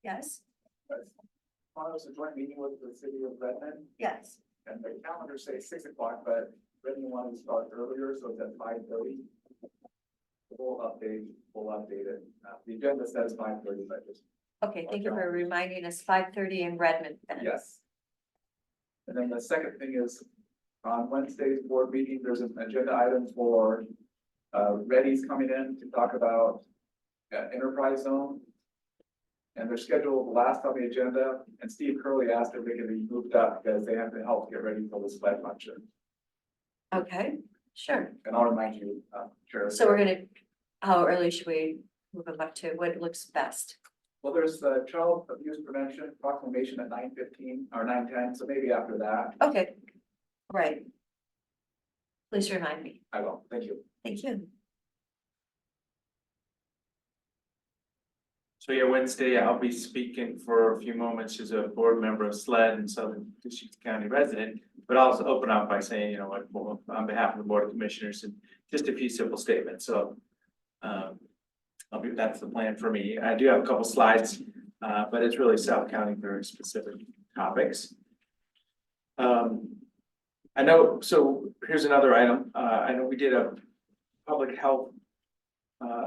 Yes, Tomorrow is a joint meeting with the city of Redmond, yes. and the calendar says 6 o'clock, but Redmond wanted to start earlier, so it's at 5:30. We'll update it. The agenda says 5:30, but just, Okay, thank you for reminding us, 5:30 in Redmond. then. yes. And then the second thing is, on Wednesday's board meeting, there's an agenda item for Reddy's coming in to talk about enterprise zone. And they're scheduled last on the agenda, and Steve Curley asked if they could be moved up because they have to help get ready for this flag function. Okay, sure. And I'll remind you, Chair. So we're gonna, how early should we move them up to? What looks best? Well, there's the child abuse prevention proclamation at 9:15 or 9:10, so maybe after that, Okay, right. Please remind me. I will. Thank you. Thank you. So yeah, Wednesday, I'll be speaking for a few moments as a board member of SLED and Southern Deschutes County resident. But I'll also open up by saying, you know, like, well, on behalf of the Board of Commissioners and just a few simple statements, so. That's the plan for me. I do have a couple slides, but it's really South County very specific topics. I know, so here's another item. I know we did a public health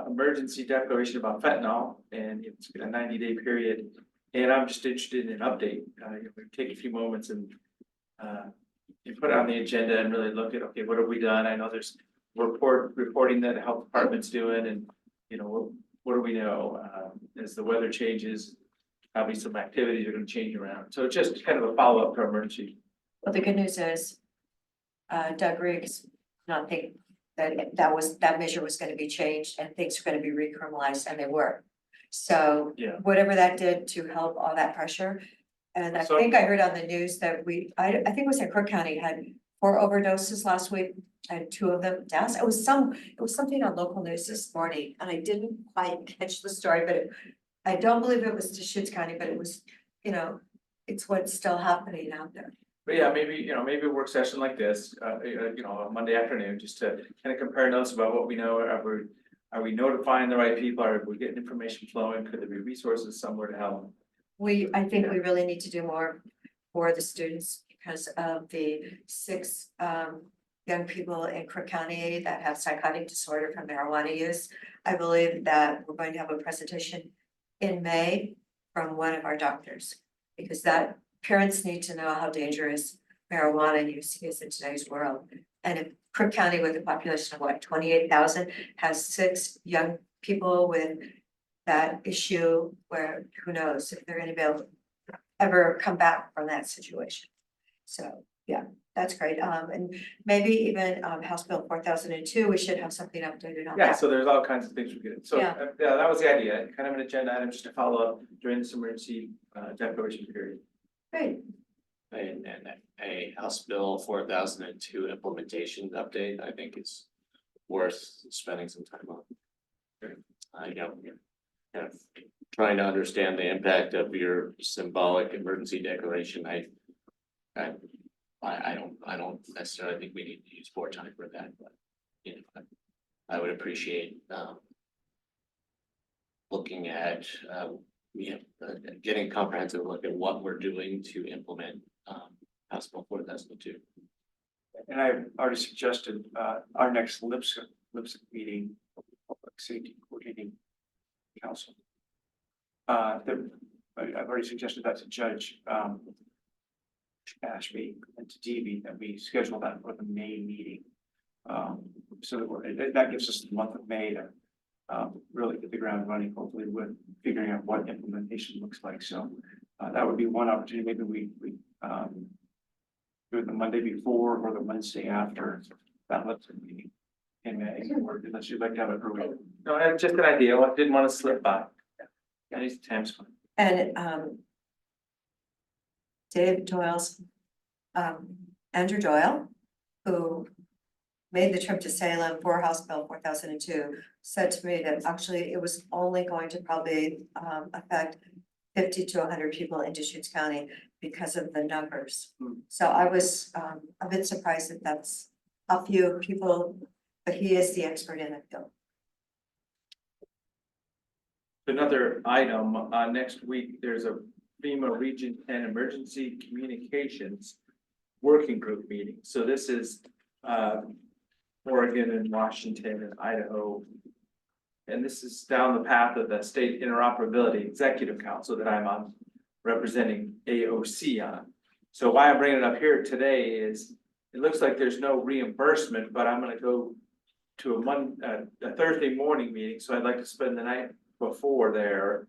emergency declaration about fentanyl, and it's been a 90-day period. And I'm just interested in an update. We take a few moments and you put it on the agenda and really look at, okay, what have we done? I know there's reporting that the health department's doing, and you know, what do we know? As the weather changes, probably some activities are gonna change around. So just kind of a follow-up to our emergency. Well, the good news is, Doug Riggs, not think that measure was gonna be changed and things are gonna be recriminalized, and they were. So Yeah. whatever that did to help all that pressure. And I So- think I heard on the news that I think it was in Crook County had 4 overdoses last week and 2 of them deaths. It was something on local news this morning, and I didn't quite catch the story, but I don't believe it was Deschutes County, but it was, you know, it's what's still happening out there. But yeah, maybe a work session like this, you know, a Monday afternoon, just to kind of compare notes about what we know. Are we notifying the right people? Are we getting information flowing? Could there be resources somewhere to help? I think we really need to do more for the students because of the 6 young people in Crook County that have psychotic disorder from marijuana use. I believe that we're going to have a presentation in May from one of our doctors. Because that parents need to know how dangerous marijuana use is in today's world. And if Crook County, with a population of what, 28,000, has 6 young people with that issue, where who knows if they're gonna be able to ever come back from that situation. So, yeah, that's great. And maybe even House Bill 4002, we should have something updated on Yeah, that. so there's all kinds of things we could, so, Yeah. yeah, that was the idea, kind of an agenda item just to follow up during this emergency declaration period. Great. And a House Bill 4002 implementation update, I think is worth spending some time on. I know, kind of trying to understand the impact of your symbolic emergency declaration. I don't necessarily think we need to use more time for that, but you know, I would appreciate looking at getting a comprehensive look at what we're doing to implement House Bill 4002. And I've already suggested, our next LIPSC meeting, Public Safety Coordinating Council. I've already suggested that to Judge, Ashby and to DB, that we schedule that for the May meeting. So that gives us the month of May to really get the ground running, hopefully with figuring out what implementation looks like. So that would be one opportunity. Maybe we do it the Monday before or the Wednesday after that LIPSC meeting in May, or unless you'd like to have it earlier. No, that's just an idea, I didn't want to slip by. Any time's fine. And Dave Doyle's, Andrew Doyle, who made the trip to Salem for House Bill 4002, said to me that actually it was only going to probably affect 50 to 100 people in Deschutes County because of the numbers. So I was a bit surprised that that's a few people, but he is the expert in the field. Another item, next week, there's a FEMA Region 10 Emergency Communications Working Group meeting. So this is Oregon and Washington and Idaho. And this is down the path of the State Interoperability Executive Council that I'm on, representing AOC on. So why I'm bringing it up here today is, it looks like there's no reimbursement, but I'm gonna go to a Thursday morning meeting, so I'd like to spend the night before there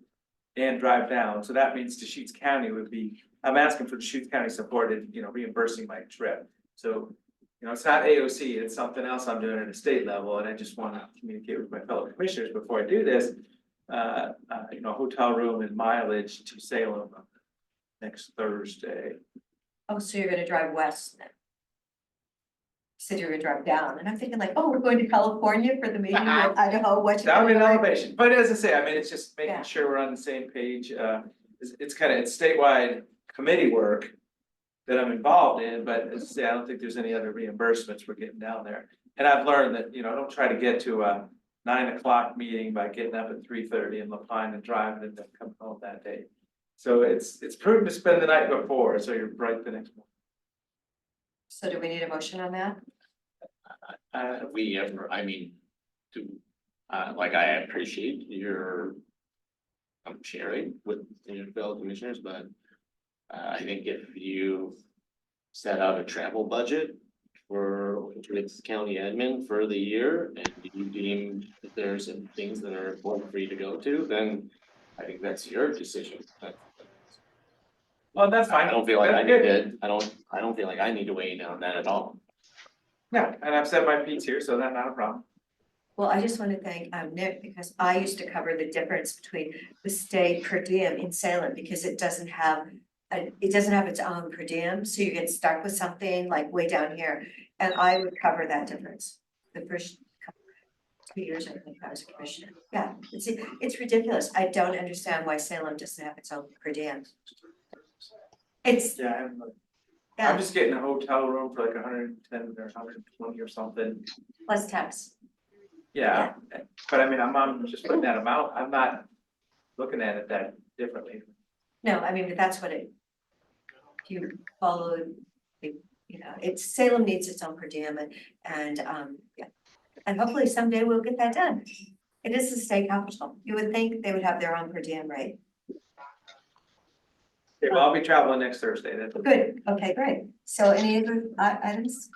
and drive down. So that means Deschutes County would be, I'm asking for Deschutes County support in, reimbursing my trip. So, it's not AOC, it's something else I'm doing at a state level, and I just want to communicate with my fellow commissioners before I do this. Hotel room and mileage to Salem next Thursday. Oh, so you're gonna drive west then? said you were gonna drive down, and I'm thinking like, oh, we're going to California for the meeting with Idaho, Washington. That would be an Oregon. elevation, but as I say, I mean, it's just Yeah. making sure we're on the same page, it's kind of, it's statewide committee work. That I'm involved in, but as I say, I don't think there's any other reimbursements we're getting down there. And I've learned that, don't try to get to a 9 o'clock meeting by getting up at 3:30 in La Pine and driving and then coming home that day. So it's prudent to spend the night before, so you're bright the next morning. So do we need a motion on that? We ever, I mean, like, I appreciate your sharing with your fellow commissioners, but I think if you set out a travel budget for with county admin for the year, and you deem that there's some things that are important for you to go to, then I think that's your decision. Well, that's fine. I don't feel like I That's need good. to, I don't feel like I need to weigh in on that at all. Yeah, and I've set my piece here, so that's not a problem. Well, I just want to thank Nick, because I used to cover the difference between the state per diem in Salem, because it doesn't have its own per diem, so you get stuck with something like way down here, and I would cover that difference. The first 2 years, I think I was a commissioner. Yeah, it's ridiculous. I don't understand why Salem doesn't have its own per diem. It's, Yeah, I'm yeah, just getting a hotel room for like 110 or 120 or something. plus tax. Yeah, but I mean, I'm just putting that amount, I'm not looking at it that differently. No, I mean, but that's what it. If you follow, it's Salem needs its own per diem and, yeah. And hopefully someday we'll get that done. It is the state capital. You would think they would have their own per diem rate. Okay, well, I'll be traveling next Thursday, that's. Good, okay, great. So any other items?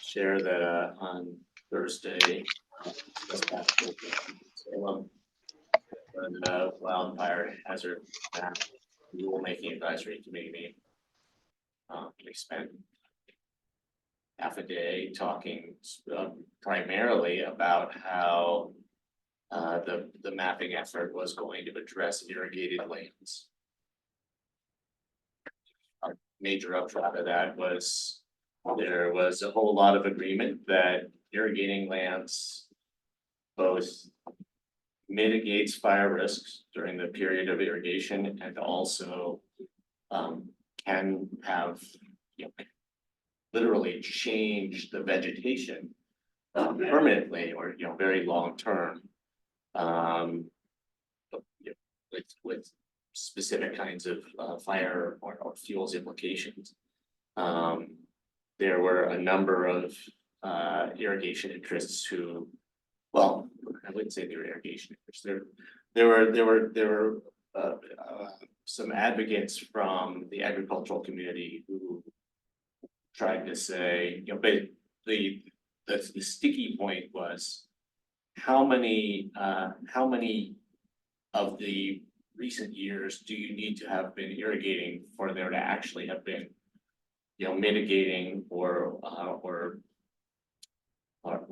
Share that on Thursday. Wildfire hazard map rulemaking advisory committee meeting. We spent half a day talking primarily about how the mapping effort was going to address irrigated lands. A major upshot of that was there was a whole lot of agreement that irrigating lands both mitigates fire risks during the period of irrigation and also can have, literally change the vegetation permanently or, very long term. With specific kinds of fire or fuels implications. There were a number of irrigation interests who, well, I wouldn't say they were irrigation interests. There were some advocates from the agricultural community who tried to say, but the sticky point was how many of the recent years do you need to have been irrigating for there to actually have been, mitigating or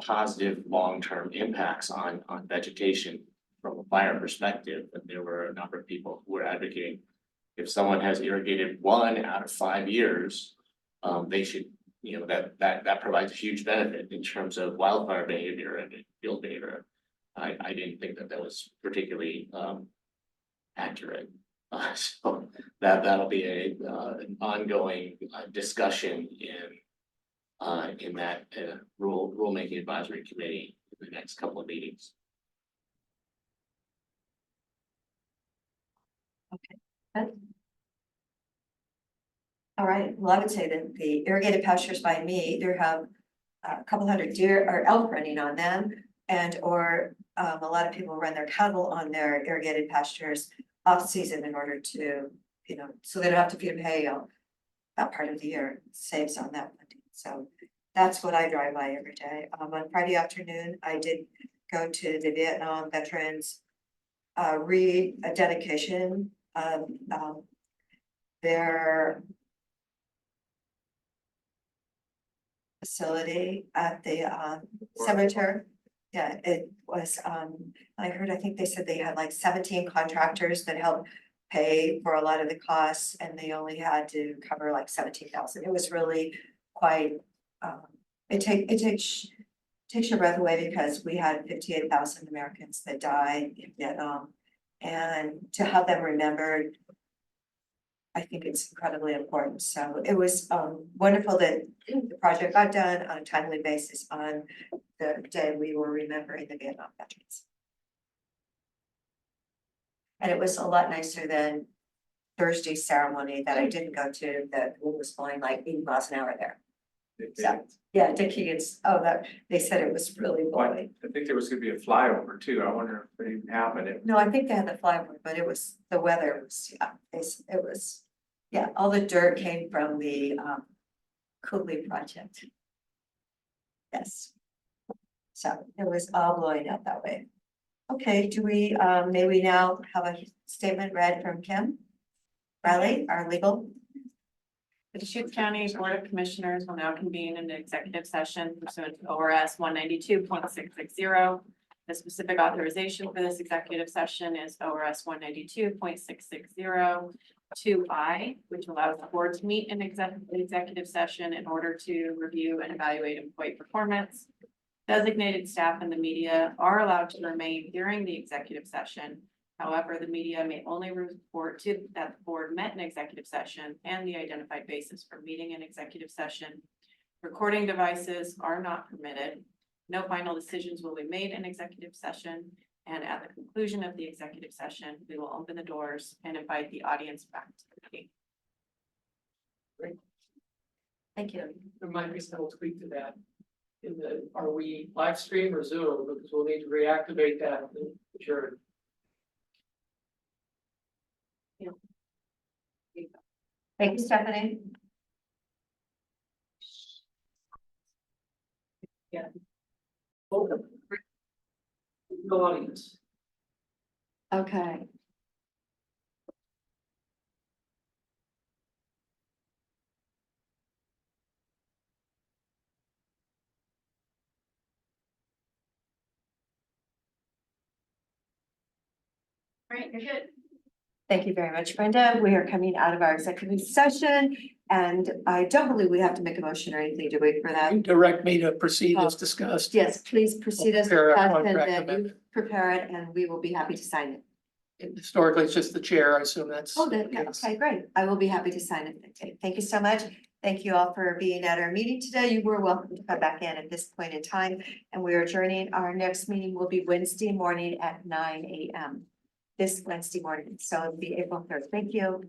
positive long-term impacts on vegetation from a fire perspective. And there were a number of people who were advocating if someone has irrigated 1 out of 5 years, they should, that provides a huge benefit in terms of wildfire behavior and field behavior. I didn't think that was particularly accurate. So that'll be an ongoing discussion in that rulemaking advisory committee in the next couple of meetings. All right, well, I would say that the irrigated pastures by me, there have a couple hundred deer or elk running on them. And or a lot of people run their cattle on their irrigated pastures off season in order to, so they don't have to feed them hay that part of the year, saves on that. So that's what I drive by every day. On Friday afternoon, I did go to the Vietnam Veterans rededication of their facility at the cemetery. Yeah, it was, I think they said they had like 17 contractors that helped pay for a lot of the costs, and they only had to cover like 17,000. It was really quite takes your breath away because we had 58,000 Americans that died in Vietnam. And to have them remembered, I think it's incredibly important. So it was wonderful that the project got done on a timely basis on the day we were remembering the Vietnam veterans. And it was a lot nicer than Thursday's ceremony that I didn't go to, that wind was blowing like 80 miles an hour there. So, yeah, Dick Higgins, they said it was really blowing. I think there was gonna be a flyover too. I wonder if it even happened. No, I think they had the flyover, but it was, the weather was, it was, yeah, all the dirt came from the Cooley project. Yes. So it was all blowing out that way. Okay, do we, may we now have a statement read from Kim Riley, our legal? The Deschutes County Board of Commissioners will now convene in an executive session pursuant to ORS 192.660. The specific authorization for this executive session is ORS 192.660 2I, which allows the board to meet in executive session in order to review and evaluate employee performance. Designated staff and the media are allowed to remain during the executive session. However, the media may only report to that the board met in executive session and the identified basis for meeting in executive session. Recording devices are not permitted. No final decisions will be made in executive session. And at the conclusion of the executive session, we will open the doors and invite the audience back to the meeting. Thank you. There might be some tweak to that. Are we live stream or Zoom? Because we'll need to reactivate that. Sure. Thank you, Stephanie. No audience. Okay. All right, you're good. Thank you very much, Brenda. We are coming out of our executive session, and I don't believe we have to make a motion or anything, do we, for that? Direct me to proceed as discussed. Yes, please proceed as Prepare a discussed, and contract then you amendment. prepare it, and we will be happy to sign it. Historically, it's just the chair. I assume that's. Oh, then, yeah, okay, great. I will be happy to sign it. Thank you so much. Thank you all for being at our meeting today. You were welcome to come back in at this point in time, and we are adjourning. Our next meeting will be Wednesday morning at 9 a.m. This Wednesday morning, so it'll be April 3rd. Thank you.